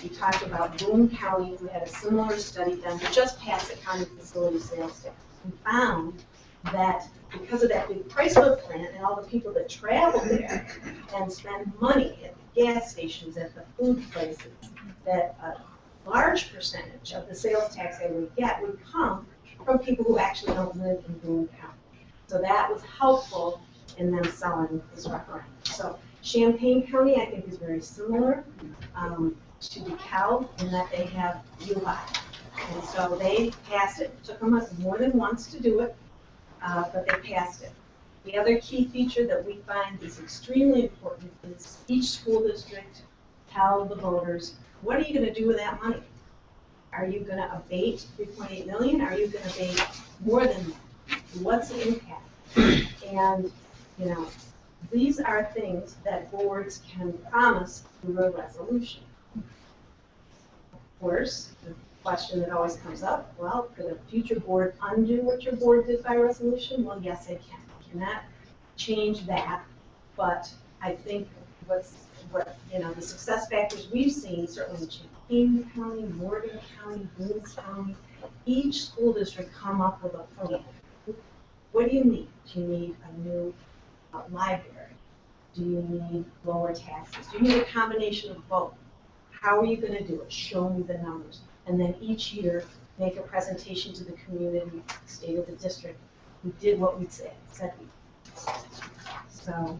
We talked about Boone County, who had a similar study done, who just passed the county facility sales tax, and found that because of that big Chrysler plant and all the people that travel there and spend money at the gas stations, at the food places, that a large percentage of the sales tax they would get would come from people who actually don't live in Boone County. So that was helpful in them selling this referendum. So Champaign County, I think, is very similar to DeKalb in that they have UI. And so they passed it. It took them more than once to do it, but they passed it. The other key feature that we find is extremely important is each school district tell the voters, what are you going to do with that money? Are you going to abate 3.8 million? Are you going to abate more than that? What's the impact? And, you know, these are things that boards can promise through a resolution. Of course, the question that always comes up, well, could a future board undo what your board did by resolution? Well, yes, they can. They cannot change that, but I think what the success factors we've seen, certainly in Champaign County, Morgan County, Boone County, each school district come up with a plan. What do you need? Do you need a new library? Do you need lower taxes? Do you need a combination of both? How are you going to do it? Show me the numbers. And then each year, make a presentation to the community, state of the district, who did what we said we did.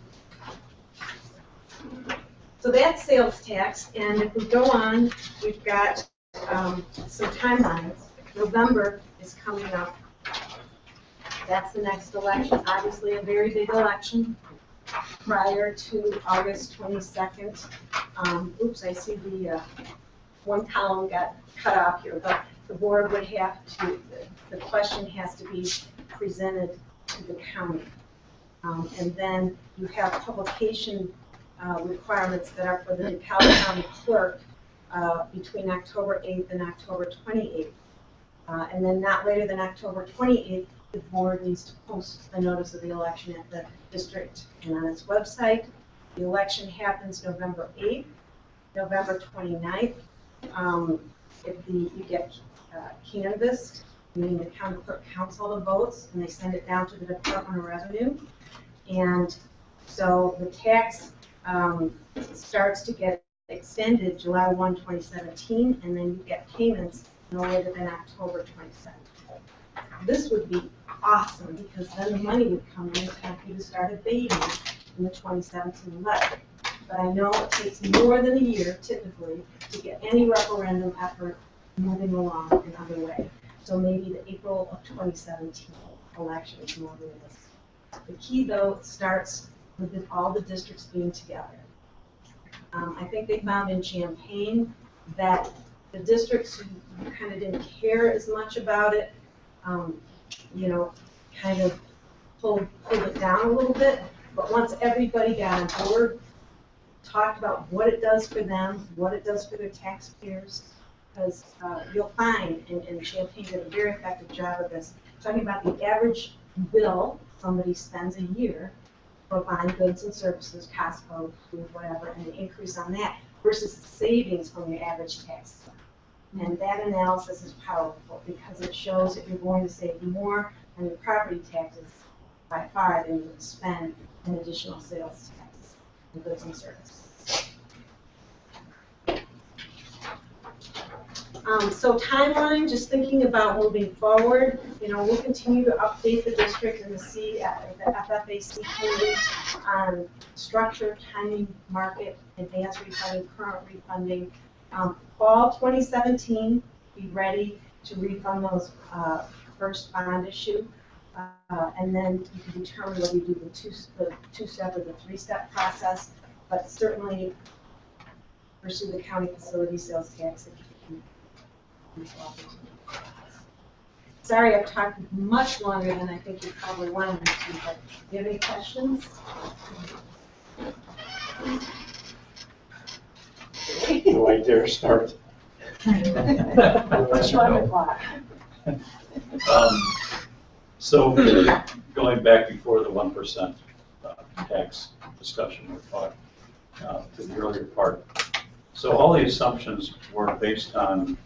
So that's sales tax, and if we go on, we've got some timelines. November is coming up. That's the next election, obviously a very big election prior to August 22nd. Oops, I see the one column got cut off here, but the board would have to, the question has to be presented to the county. And then you have publication requirements that are for the DeKalb County clerk between October 8th and October 28th. And then not later than October 28th, the board needs to post a notice of the election at the district and on its website. The election happens November 8th, November 29th. If you get canvassed, meaning the county clerk counts all the votes, and they send it down to the Department of Revenue. And so the tax starts to get extended July 1, 2017, and then you get payments no later than October 27th. this would be awesome, because then the money would come in to help you to start abating in the 2017 levy. But I know it takes more than a year typically to get any referendum effort moving along and underway. So maybe the April of 2017 election is more realistic. The key, though, starts with all the districts being together. I think they found in Champaign that the districts who kind of didn't care as much about it, kind of pulled it down a little bit. But once everybody got on board, talked about what it does for them, what it does for their taxpayers, because you'll find, and Champaign did a very effective job of this, talking about the average bill somebody spends a year for buying goods and services, Costco, food, whatever, and the increase on that versus the savings from your average tax. And that analysis is powerful because it shows that you're going to save more on your property taxes by far than you would spend in additional sales tax and goods and services. So timeline, just thinking about moving forward, we'll continue to update the district and the FFAC committee on structure, timing, market, advanced refunding, current refunding. Fall 2017, be ready to refund those first bond issue. And then you can determine whether you do the two-step or the three-step process, but certainly pursue the county facility sales tax. Sorry, I've talked much longer than I think you probably wanted me to, but do you have any questions? Do I dare start? So going back before the 1% tax discussion or talk to the earlier part. So all the assumptions were based on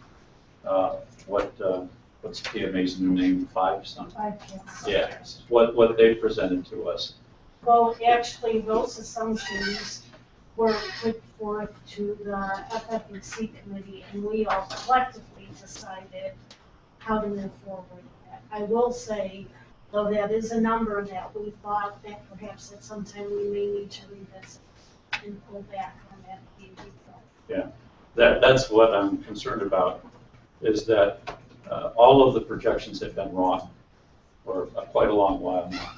what's TMA's new name, 5 something? 5, yes. Yeah, what they presented to us. Well, actually, those assumptions were put forth to the FFAC committee, and we all collectively decided how to move forward with that. I will say, though, that is a number that we thought that perhaps at some time we may need to revisit and pull back on that. Yeah, that's what I'm concerned about, is that all of the projections have been wrong for quite a long while now.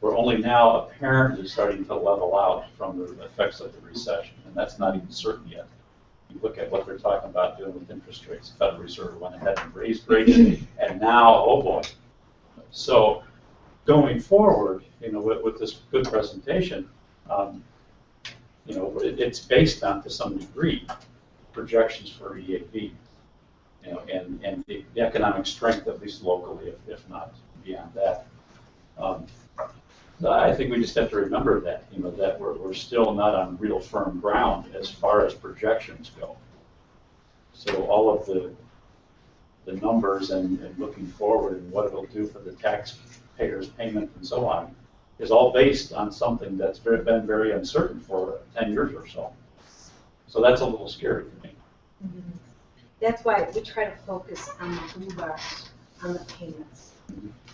We're only now apparently starting to level out from the effects of the recession, and that's not even certain yet. You look at what they're talking about doing with interest rates. The Federal Reserve went ahead and raised rates, and now, oh boy. So going forward, with this good presentation, it's based on, to some degree, projections for EAV, and the economic strength, at least locally, if not beyond that. I think we just have to remember that, that we're still not on real firm ground as far as projections go. So all of the numbers and looking forward and what it'll do for the taxpayers' payment and so on is all based on something that's been very uncertain for 10 years or so. So that's a little scary for me. Mm-hmm. That's why we try to focus on the blue bars, on the payments.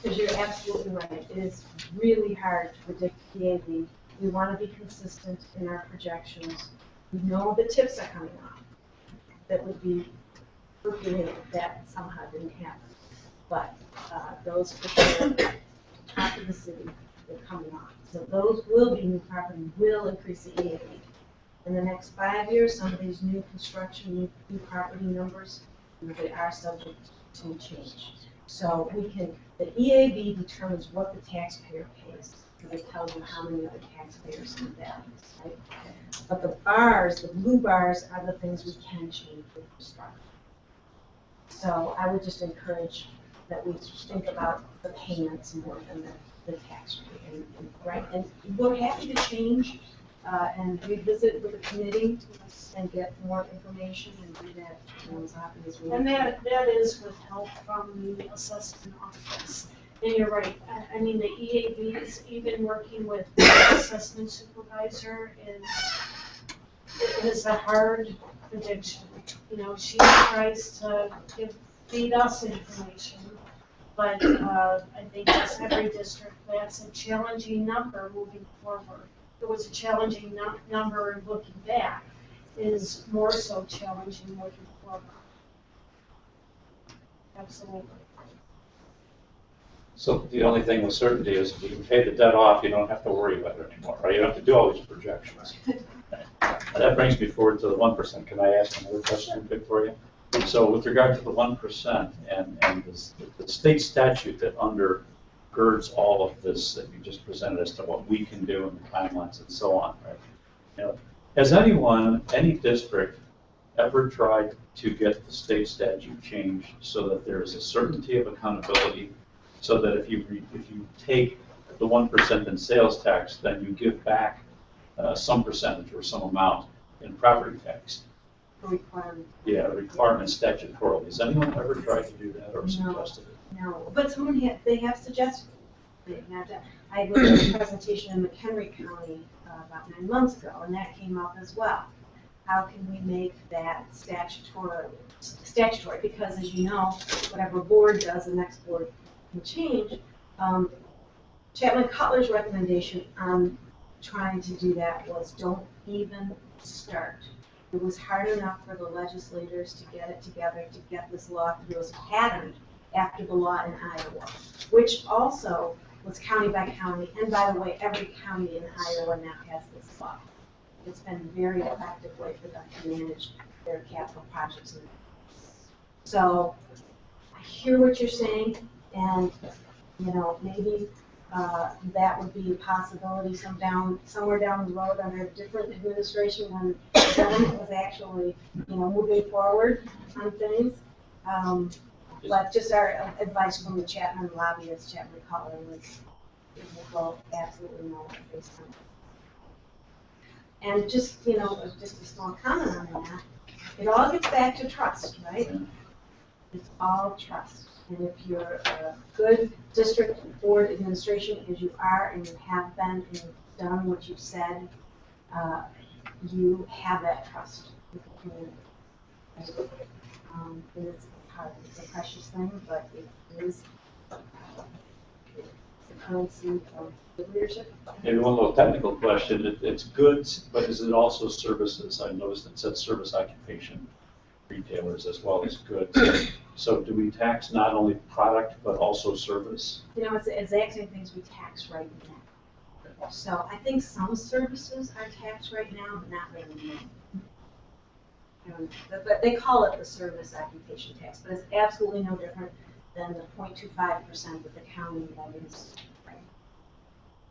Because you're absolutely right. It is really hard to predict EAV. We want to be consistent in our projections. We know the tips are coming off. That would be fortunate if that somehow didn't happen. But those for sure, top of the city, they're coming off. So those will be new property, will increase the EAV. In the next 5 years, some of these new construction, new property numbers, they are subject to change. So the EAV determines what the taxpayer pays, because it tells you how many other taxpayers and values, right? But the bars, the blue bars, are the things we can change with construction. So I would just encourage that we think about the payments more than the tax rate. And we're happy to change and revisit with the committee and get more information and do that as often as we can. And that is with help from the assessment office. And you're right. I mean, the EAVs, even working with the assessment supervisor, is a hard prediction. She tries to feed us information, But I think as every district, that's a challenging number moving forward. It was a challenging number and looking back is more so challenging looking forward. Absolutely. So the only thing with certainty is if you can pay the debt off, you don't have to worry about it anymore, right? You don't have to do all these projections. And that brings me forward to the 1%. Can I ask another question, Victoria? So with regard to the 1% and the state statute that undergirds all of this that you just presented as to what we can do and the timelines and so on, right? You know, has anyone, any district, ever tried to get the state statute changed so that there is a certainty of accountability, so that if you take the 1% in sales tax, then you give back some percentage or some amount in property tax? Requirement. Yeah, a requirement statutorily. Has anyone ever tried to do that or suggested it? No, but they have suggested. I looked at a presentation in McHenry County about 9 months ago, and that came up as well. How can we make that statutory? Because as you know, whatever board does, the next board can change. Chapman Cutler's recommendation on trying to do that was don't even start. It was hard enough for the legislators to get it together to get this law through. It was patterned after the law in Iowa, which also was county by county. And by the way, every county in Iowa now has this law. It's been a very effective way for them to manage their capital projects. So I hear what you're saying, and you know, maybe that would be a possibility somewhere down the road under a different administration when the government was actually, you know, moving forward on things. But just our advice from the Chapman lobbyist, Chapman Cutler, was well, absolutely no based on it. And just, you know, just a small comment on that. It all gets back to trust, right? It's all trust. And if you're a good district board administration, as you are and you have been and you've done what you've said, you have that trust with the community. And it's hard. It's a precious thing, but it is the currency of the leadership. Maybe one little technical question. It's goods, but is it also services? I noticed it said service occupation retailers as well as goods. So do we tax not only product but also service? You know, it's the exact same things we tax right now. So I think some services are taxed right now, but not really many. But they call it the service occupation tax, but it's absolutely no different than the 0.25% that the county levies.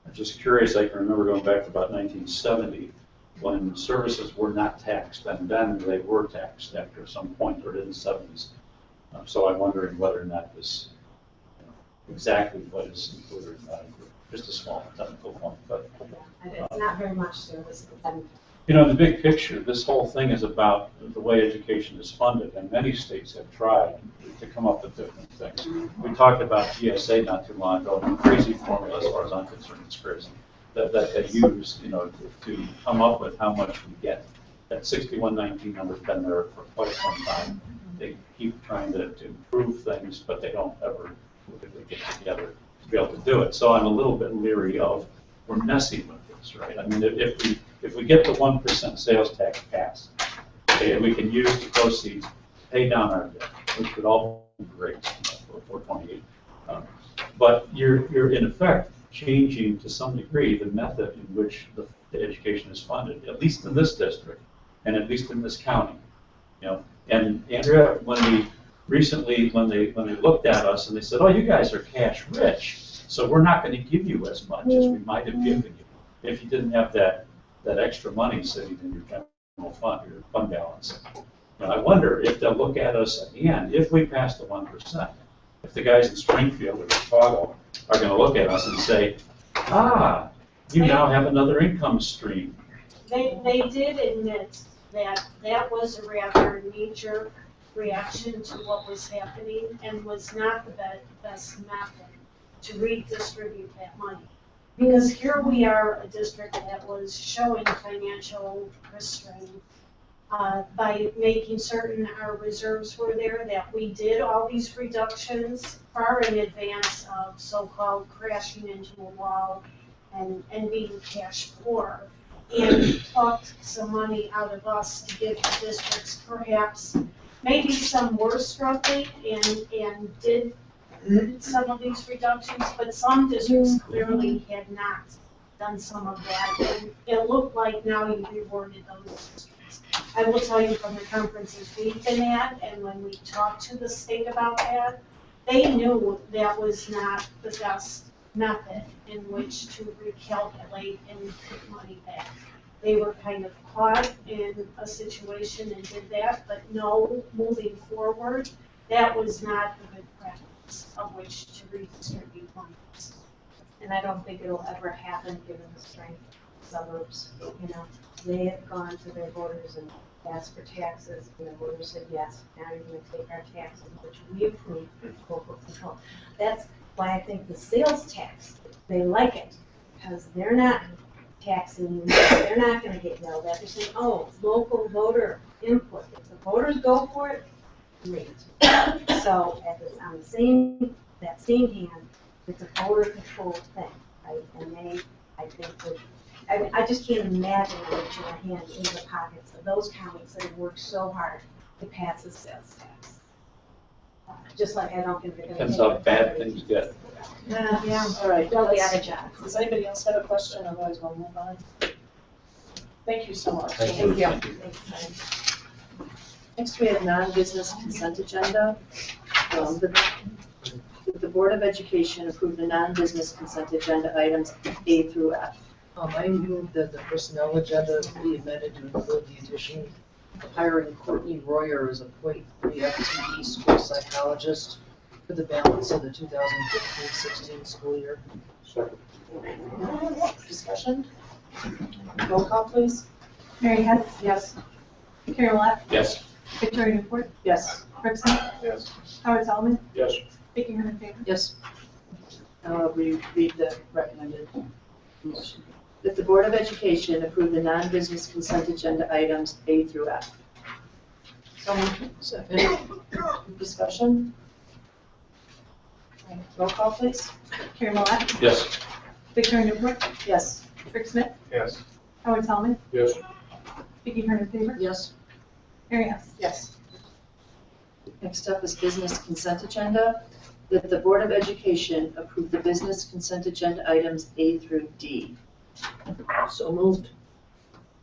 I'm just curious. I can remember going back to about 1970 when services were not taxed, and then they were taxed after some point, or in the 70s. So I'm wondering whether or not this, exactly what is included or not included. Just a small technical point, but it's not very much service. You know, in the big picture, this whole thing is about the way education is funded, and many states have tried to come up with different things. We talked about GSA not too long ago, and crazy formula as far as I'm concerned, it's crazy, that they use, you know, to come up with how much we get. That 6119 number's been there for quite some time. They keep trying to improve things, but they don't ever really get together to be able to do it. So I'm a little bit leery of, we're messing with this, right? I mean, if we get the 1% sales tax passed, okay, and we can use the proceeds to pay down our debt, which would all be great for 428. But you're in effect changing to some degree the method in which the education is funded, at least in this district and at least in this county. You know, and Andrea, when they looked at us and they said, "Oh, you guys are cash rich, so we're not going to give you as much as we might have given you if you didn't have that extra money sitting in your general fund, your fund balance." And I wonder if they'll look at us again if we pass the 1%. If the guys in Springfield or Chicago are going to look at us and say, "Ah, you now have another income stream." They did admit that was a rather knee-jerk reaction to what was happening and was not the best method to redistribute that money. Because here we are, a district that was showing financial restraint, by making certain our reserves were there, that we did all these reductions far in advance of so-called crashing into a wall and being cash poor, and plucked some money out of us to give to districts perhaps maybe some were struggling and did some of these reductions, but some districts clearly had not done some of that, and it looked like now you rewarded those districts. I will tell you from the conferences we've been at, and when we talked to the state about that, they knew that was not the best method in which to recalculate and put money back. They were kind of caught in a situation and did that, but no, moving forward, that was not a good practice of which to redistribute funds. And I don't think it'll ever happen given the strength of suburbs. You know, they have gone to their voters and asked for taxes, and the voters said yes. Now you're going to take our taxes, which we approve for local control. That's why I think the sales tax, they like it, because they're not taxing, they're not going to get yelled at. They're saying, oh, local voter input. If the voters go for it, great. So on that same hand, it's a voter control thing, right? And I think that, I just can't imagine reaching a hand into the pockets of those counties that have worked so hard to pass the sales tax. Just like I don't think they're going to. Depends how bad things get. Yeah. All right. They'll be out of jobs. Does anybody else have a question? Otherwise, we'll move on. Thank you so much. Thank you. Next, we have non-business consent agenda. The Board of Education approved the non-business consent agenda items A through F. I move that the personnel agenda be amended to include the addition of hiring Courtney Royer as a .3 FTE school psychologist for the balance of the 2015-16 school year. Second. Discussion? Roll call, please. Mary Hess, Yes. Carrie Willett, Yes. Victoria Newport, Yes. Rick Smith, Yes. Howard Solomon, Yes. Vicky Herman favor. Yes. Now we read the recommended motion. That the Board of Education approve the non-business consent agenda items A through F. Second. Discussion? Roll call, please. Carrie Willett, Yes. Victoria Newport, Yes. Rick Smith, Yes. Howard Solomon, Yes. Vicky Herman favor. Yes. Mary Hess. Yes. Next up is business consent agenda. That the Board of Education approve the business consent agenda items A through D. So moved.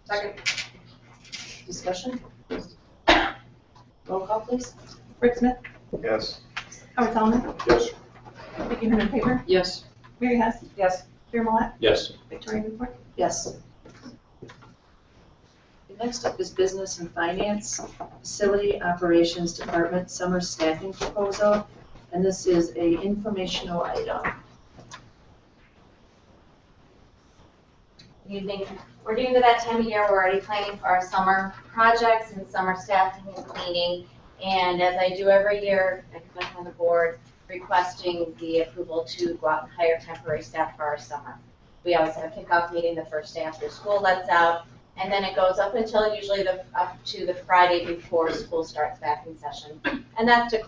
Second. Discussion? Roll call, please. Rick Smith, Yes. Howard Solomon, Yes. Vicky Herman favor. Yes. Mary Hess. Yes. Carrie Willett, Yes. Victoria Newport. Yes. Next up is business and finance, facility operations department summer staffing proposal, and this is a informational item. Good evening. We're getting to that time of year, we're already planning for our summer projects and summer staffing and cleaning. And as I do every year, I come on the board requesting the approval to go out and hire temporary staff for our summer. We always have a kickoff meeting the first day after school lets out, and then it goes up until usually up to the Friday before school starts back in session. And that's to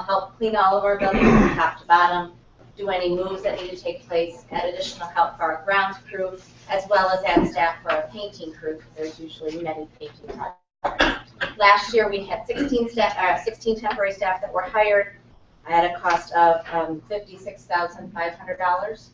help clean all of our buildings from top to bottom, do any moves that need to take place, add additional help for our grounds crew, as well as add staff for our painting crew, because there's usually many painting projects. Last year we had 16 temporary staff that were hired at a cost of $56,500.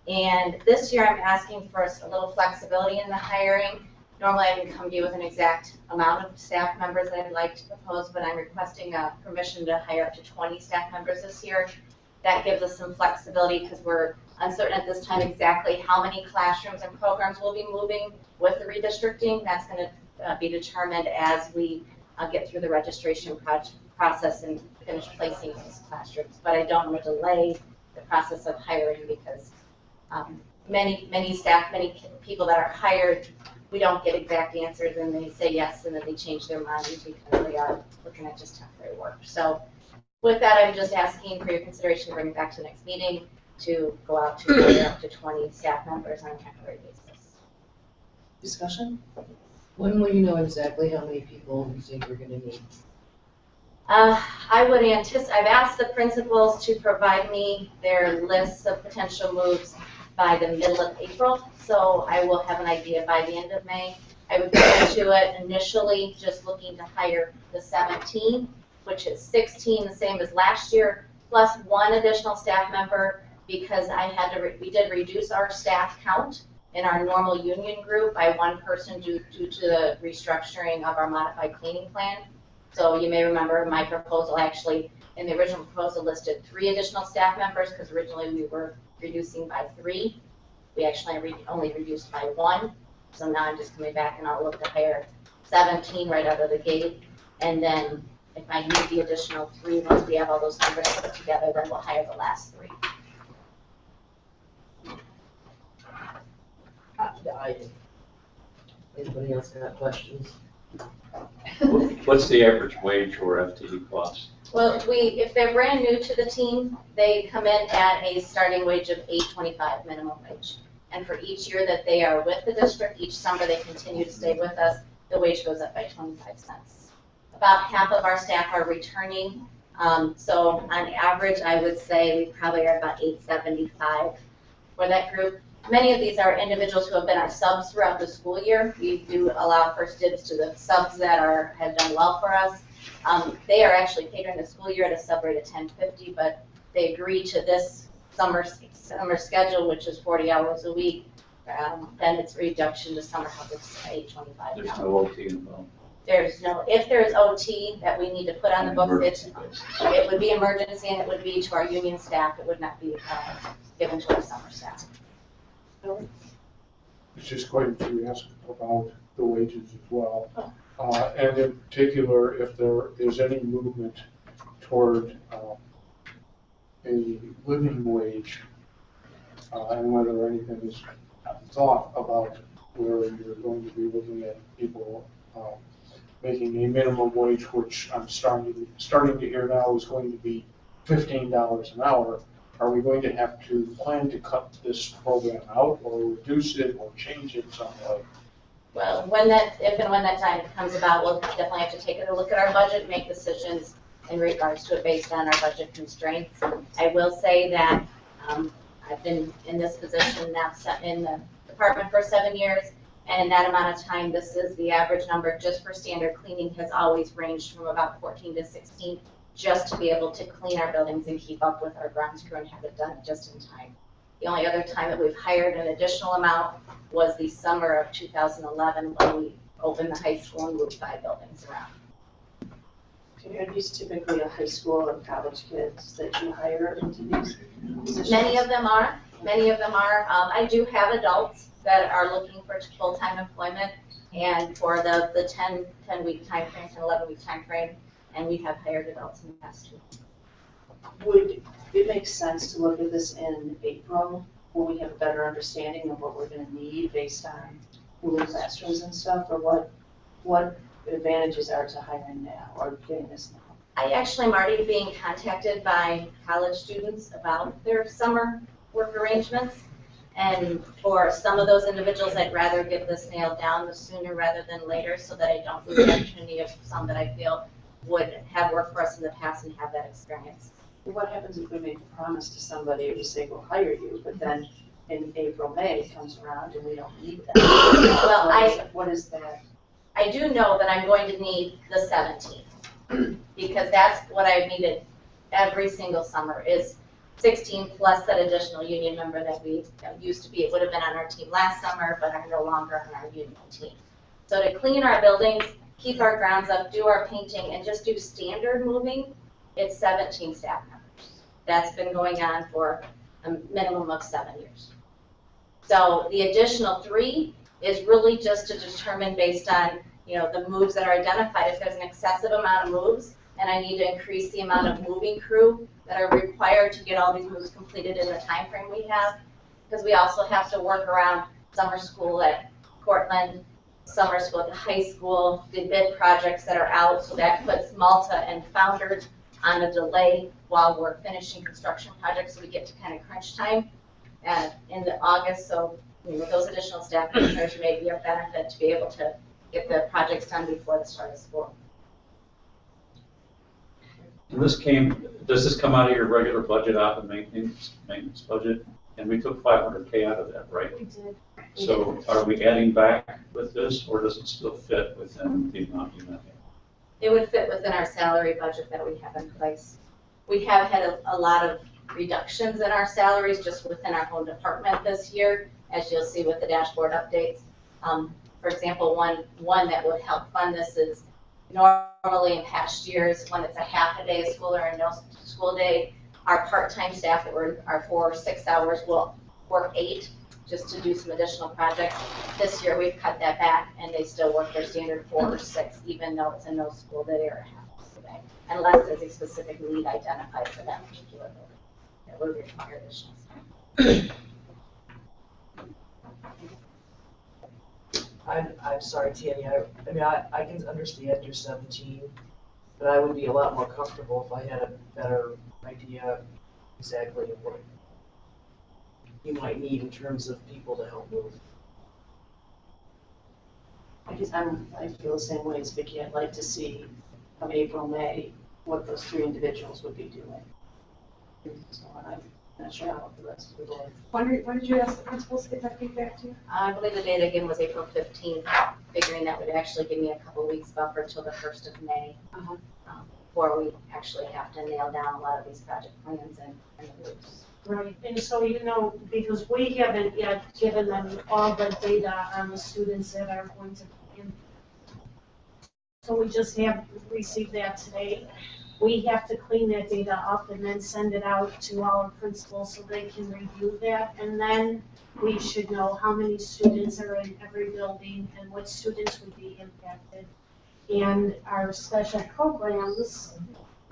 And this year I'm asking for a little flexibility in the hiring. Normally I can come to you with an exact amount of staff members that I'd like to propose, but I'm requesting permission to hire up to 20 staff members this year. That gives us some flexibility because we're uncertain at this time exactly how many classrooms and programs we'll be moving with the redistricting. That's going to be determined as we get through the registration process and finish placing these classrooms. But I don't want to delay the process of hiring because many people that are hired, we don't get exact answers and they say yes and then they change their mind because they are looking at just temporary work. So with that, I'm just asking for your consideration to bring it back to the next meeting to go out to hire up to 20 staff members on a temporary basis. Discussion? When will you know exactly how many people you think you're gonna need? I would I've asked the principals to provide me their lists of potential moves by the middle of April, so I will have an idea by the end of May. I would go into it initially just looking to hire the 17, which is 16, the same as last year, plus one additional staff member because we did reduce our staff count in our normal union group by one person due to the restructuring of our modified cleaning plan. So you may remember my proposal actually, in the original proposal listed 3 additional staff members because originally we were reducing by 3. We actually only reduced by 1. So now I'm just coming back and I'll look to hire 17 right out of the gate. And then if I need the additional 3, once we have all those numbers put together, then we'll hire the last 3. Anybody else got questions? What's the average wage or FTE cost? Well, if they're brand new to the team, they come in at a starting wage of $8.25 minimum wage. And for each year that they are with the district, each summer they continue to stay with us, the wage goes up by 25 cents. About half of our staff are returning. So on average, I would say we probably are about $8.75 for that group. Many of these are individuals who have been our subs throughout the school year. We do allow first dibs to the subs that have done well for us. They are actually paid during the school year at a sub rate of $10.50, but they agree to this summer schedule, which is 40 hours a week. Then it's a reduction to summer help, it's $8.25. There's no OT involved. If there's OT that we need to put on the books, it would be emergency and it would be to our union staff. It would not be given to our summer staff. It's just going to ask about the wages as well. And in particular, if there is any movement toward a living wage, and whether anything is thought about where you're going to be looking at people making a minimum wage, which I'm starting to hear now is going to be $15 an hour. Are we going to have to plan to cut this program out or reduce it or change it some way? Well, if and when that time comes about, we'll definitely have to take a look at our budget, make decisions in regards to it based on our budget constraints. I will say that I've been in this position now in the department for 7 years, and in that amount of time, this is the average number just for standard cleaning has always ranged from about 14 to 16, just to be able to clean our buildings and keep up with our grounds crew and have it done just in time. The only other time that we've hired an additional amount was the summer of 2011 when we opened the high school and moved 5 buildings around. Are these typically a high school or college kids that you hire into these positions? Many of them are. I do have adults that are looking for full-time employment, and for the 10-week time frame, 10, 11-week time frame, and we have hired adults in the past too. Would it make sense to look at this in April when we have a better understanding of what we're going to need based on moving classrooms and stuff, or what advantages are to hiring now or getting this now? I actually am already being contacted by college students about their summer work arrangements. And for some of those individuals, I'd rather get this nailed down sooner rather than later so that I don't lose the opportunity of some that I feel would have worked for us in the past and have that experience. What happens if we make a promise to somebody or say we'll hire you, but then in April, May comes around and we don't need them? Well, what is that? I do know that I'm going to need the 17 because that's what I've needed every single summer is 16 plus that additional union member that we used to be. It would have been on our team last summer, but are no longer on our union team. So to clean our buildings, keep our grounds up, do our painting, and just do standard moving, it's 17 staff members. That's been going on for a minimum of 7 years. So the additional 3 is really just to determine based on the moves that are identified. If there's an excessive amount of moves and I need to increase the amount of moving crew that are required to get all these moves completed in the time frame we have, because we also have to work around summer school at Cortland, summer school at the high school, the bid projects that are out, so that puts Malta and Founders on a delay while we're finishing construction projects, so we get to kind of crunch time in August. So those additional staff members may be a benefit to be able to get the projects done before the start of school. And does this come out of your regular budget, out of maintenance budget? And we took 500K out of that, right? We did. So are we adding back with this, or does it still fit within the amount you mentioned? It would fit within our salary budget that we have in place. We have had a lot of reductions in our salaries just within our whole department this year, as you'll see with the dashboard updates. For example, one that would help fund this is normally in past years, when it's a half a day of school or a no school day, our part-time staff that are 4 or 6 hours will work 8 just to do some additional projects. This year we've cut that back and they still work their standard 4 or 6, even though it's a no school day or a half school day, unless there's a specific need identified for that particular building that would require additional staff. I'm sorry, Tammy, I mean, I can understand you're 17, but I would be a lot more comfortable if I had a better idea exactly of what you might need in terms of people to help move. I feel the same way as Vicki. I'd like to see from April, May, what those 3 individuals would be doing. So I'm not sure how the rest of the board. When did you ask the principals to get that feedback to you? I believe the date again was April 15th, figuring that would actually give me a couple weeks buffer till the 1st of May, before we actually have to nail down a lot of these project plans and the routes. Right, and so, you know, because we haven't yet given them all the data on the students that are going to be in. So we just have received that today. We have to clean that data up and then send it out to our principals so they can review that. And then we should know how many students are in every building and what students would be impacted. And our special programs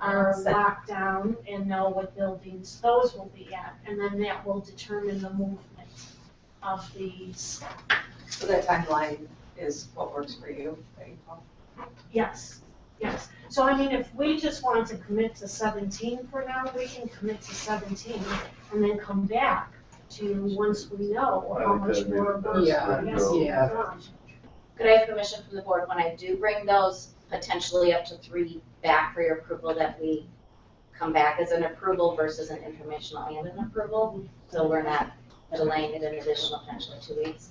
are locked down and know what buildings those will be at. And then that will determine the movement of these. So that timeline is what works for you, April? Yes, yes. So I mean, if we just want to commit to 17 for now, we can commit to 17 and then come back to once we know how much more work we have. Could I have permission from the board when I do bring those potentially up to 3 back for your approval, that we come back as an approval versus an informational and an approval? So we're not delaying it an additional potentially 2 weeks.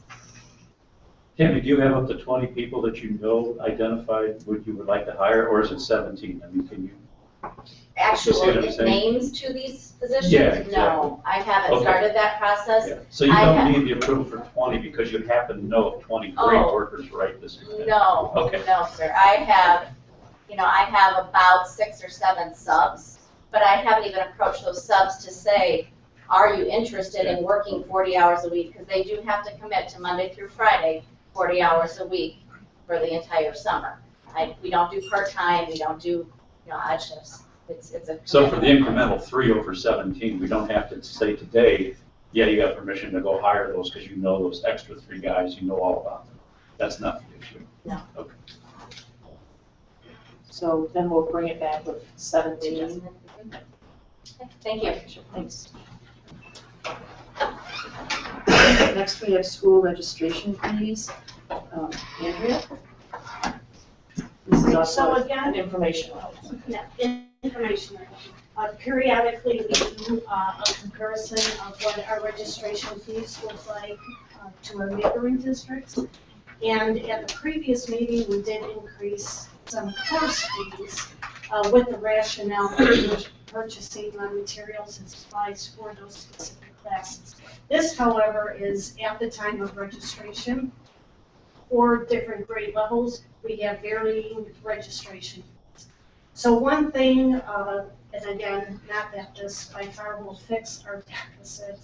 Tammy, do you have up to 20 people that you know identified you would like to hire, or is it 17? I mean, can you? Actual You see names to these positions? Yeah, exactly. No, I haven't started that process. Yeah. So you don't need the approval for 20 because you happen to know 20 great workers right this minute? No, Okay. no, sir. I have about 6 or 7 subs, but I haven't even approached those subs to say, are you interested in working 40 hours a week? Because they do have to commit to Monday through Friday, 40 hours a week for the entire summer. We don't do part-time, we don't do, odd shifts. It's a. So for the incremental 3 over 17, we don't have to say today, yeah, you got permission to go hire those because you know those extra 3 guys, you know all about them. That's not the issue. No. Okay. So then we'll bring it back with 17. Thank you. Thanks. Next, we have school registration fees. Andrea? This is also an informational. Information. Periodically, we do a comparison of what our registration fees look like to our neighboring districts. And at the previous meeting, we did increase some course fees with the rationale for purchasing materials and supplies for those specific classes. This, however, is at the time of registration. For different grade levels, we have varying registration fees. So one thing, and again, not that this by far will fix our deficit,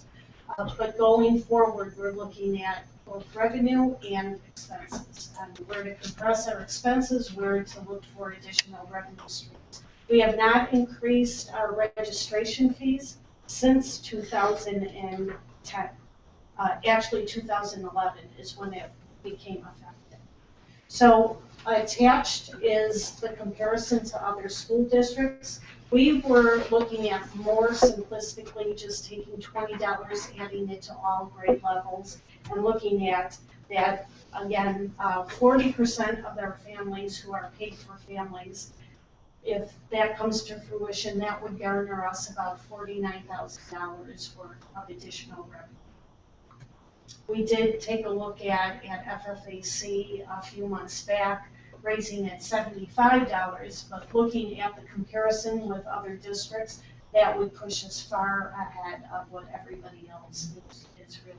but going forward, we're looking at both revenue and expenses. And where to compress our expenses, where to look for additional revenue streams. We have not increased our registration fees since 2010. Actually, 2011 is when it became effective. So attached is the comparison to other school districts. We were looking at more simplistically, just taking $20, adding it to all grade levels, and looking at that, again, 40% of their families who are paid for families, if that comes to fruition, that would garner us about $49,000 worth of additional revenue. We did take a look at FFAC a few months back, raising it $75, but looking at the comparison with other districts, that would push us far ahead of what everybody else is really.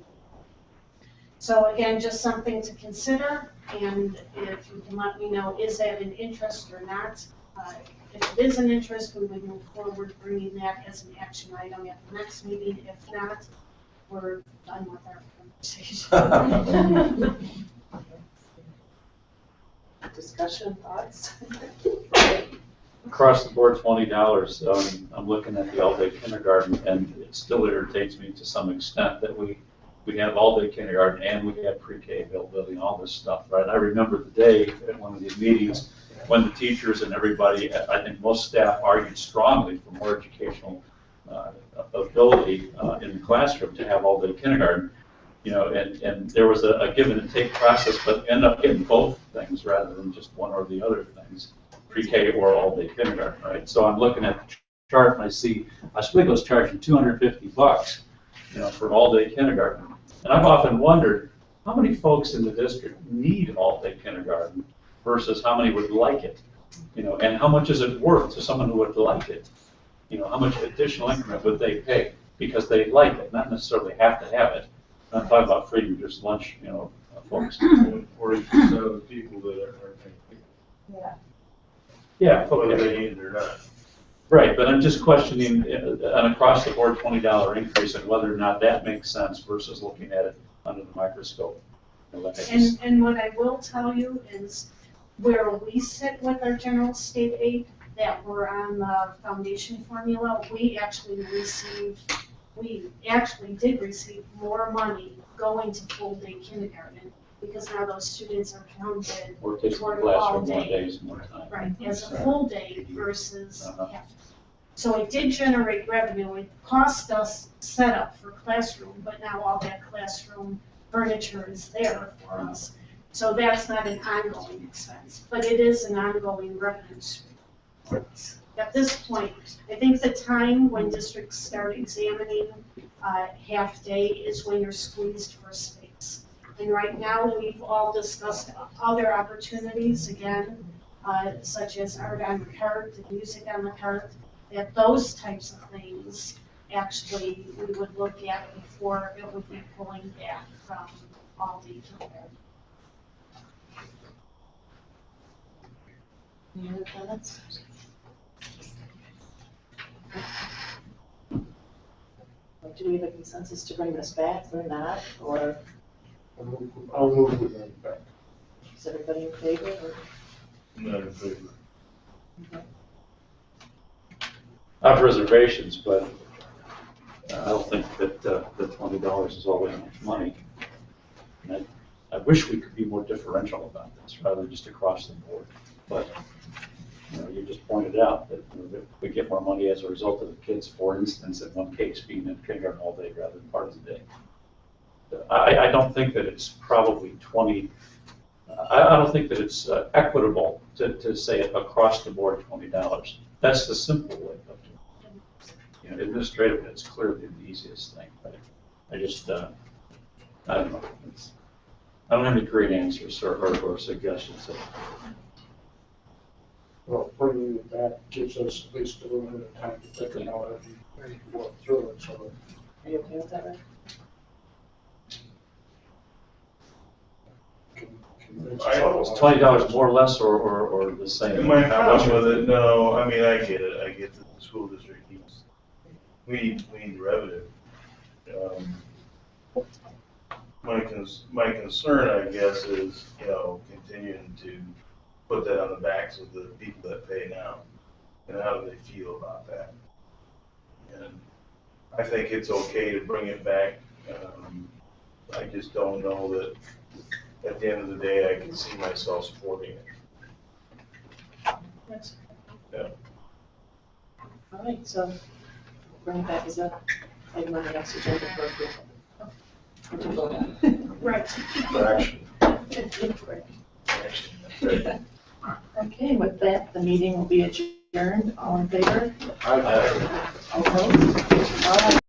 So again, just something to consider, and if you can let me know, is that an interest or not? If it is an interest, we would move forward bringing that as an action item at the next meeting. If not, we're done with our conversation. Discussion, thoughts? Across the board, $20. I'm looking at the all-day kindergarten, and it still irritates me to some extent that we have all-day kindergarten and we have pre-K availability and all this stuff, right? I remember the day at one of these meetings when the teachers and everybody, I think most staff argued strongly for more educational ability in the classroom to have all-day kindergarten. You know, and there was a give and take process, but end up getting both things rather than just one or the other things, pre-K or all-day kindergarten, right? So I'm looking at the chart and I see Oswego's charging $250, you know, for all-day kindergarten. And I've often wondered how many folks in the district need all-day kindergarten versus how many would like it, you know, and how much is it worth to someone who would like it? You know, how much additional increment would they pay because they like it, not necessarily have to have it. I'm not talking about free reduced lunch, you know, folks. 40% of the people that are Yeah. Yeah, whether okay. they need it or not. Right, but I'm just questioning an across-the-board $20 increase and whether or not that makes sense versus looking at it under the microscope. You know, like I just- And what I will tell you is where we sit with our general state aid, that we're on the foundation formula, we actually did receive more money going to full-day kindergarten because now those students are counted Or taking the toward all classroom more day. days, more time. Right, as a full day versus Uh-huh. half. So it did generate revenue. It cost us setup for classroom, but now all that classroom furniture is there for us. So that's not an ongoing expense, but it is an ongoing revenue stream. At this point, I think the time when districts start examining half-day is when you're squeezed for space. And right now, we've all discussed other opportunities, again, such as art on the cart, music on the cart, that those types of things actually we would look at before it would be pulling back from all the kindergarten. Any other comments? Do we have a consensus to bring this back or not, or I'll move with that back. is everybody in favor? Or? I'm not in favor. Okay. I have reservations, but I don't think that the $20 is all that much money. And I wish we could be more differential about this rather than just across the board. But you know, you just pointed out that, you know, that we get more money as a result of the kids, for instance, in one case being in kindergarten all day rather than part of the day. I don't think that it's probably 20. I don't think that it's equitable to say it across the board $20. That's the simple way of doing it. You know, administratively, it's clearly the easiest thing. But I just, I don't know. I don't have any great answers or suggestions. Well, bringing it back gives us at least a little bit of time to think about it and work through it, so. Are you okay with that, Rick? It's $20 more or less or the same? My problem with it, no, I mean, I get it, I get that the school district needs, we need revenue. My concern, I guess, is, you know, continuing to put that on the backs of the people that pay now, and how do they feel about that? And I think it's okay to bring it back, I just don't know that at the end of the day, I can see myself supporting it. That's Yeah. All right, so bring it back as a item on the next agenda for approval. Or to vote on. Right. For action. Okay, with that, the meeting will be adjourned. All in favor? Aye. All opposed? All right.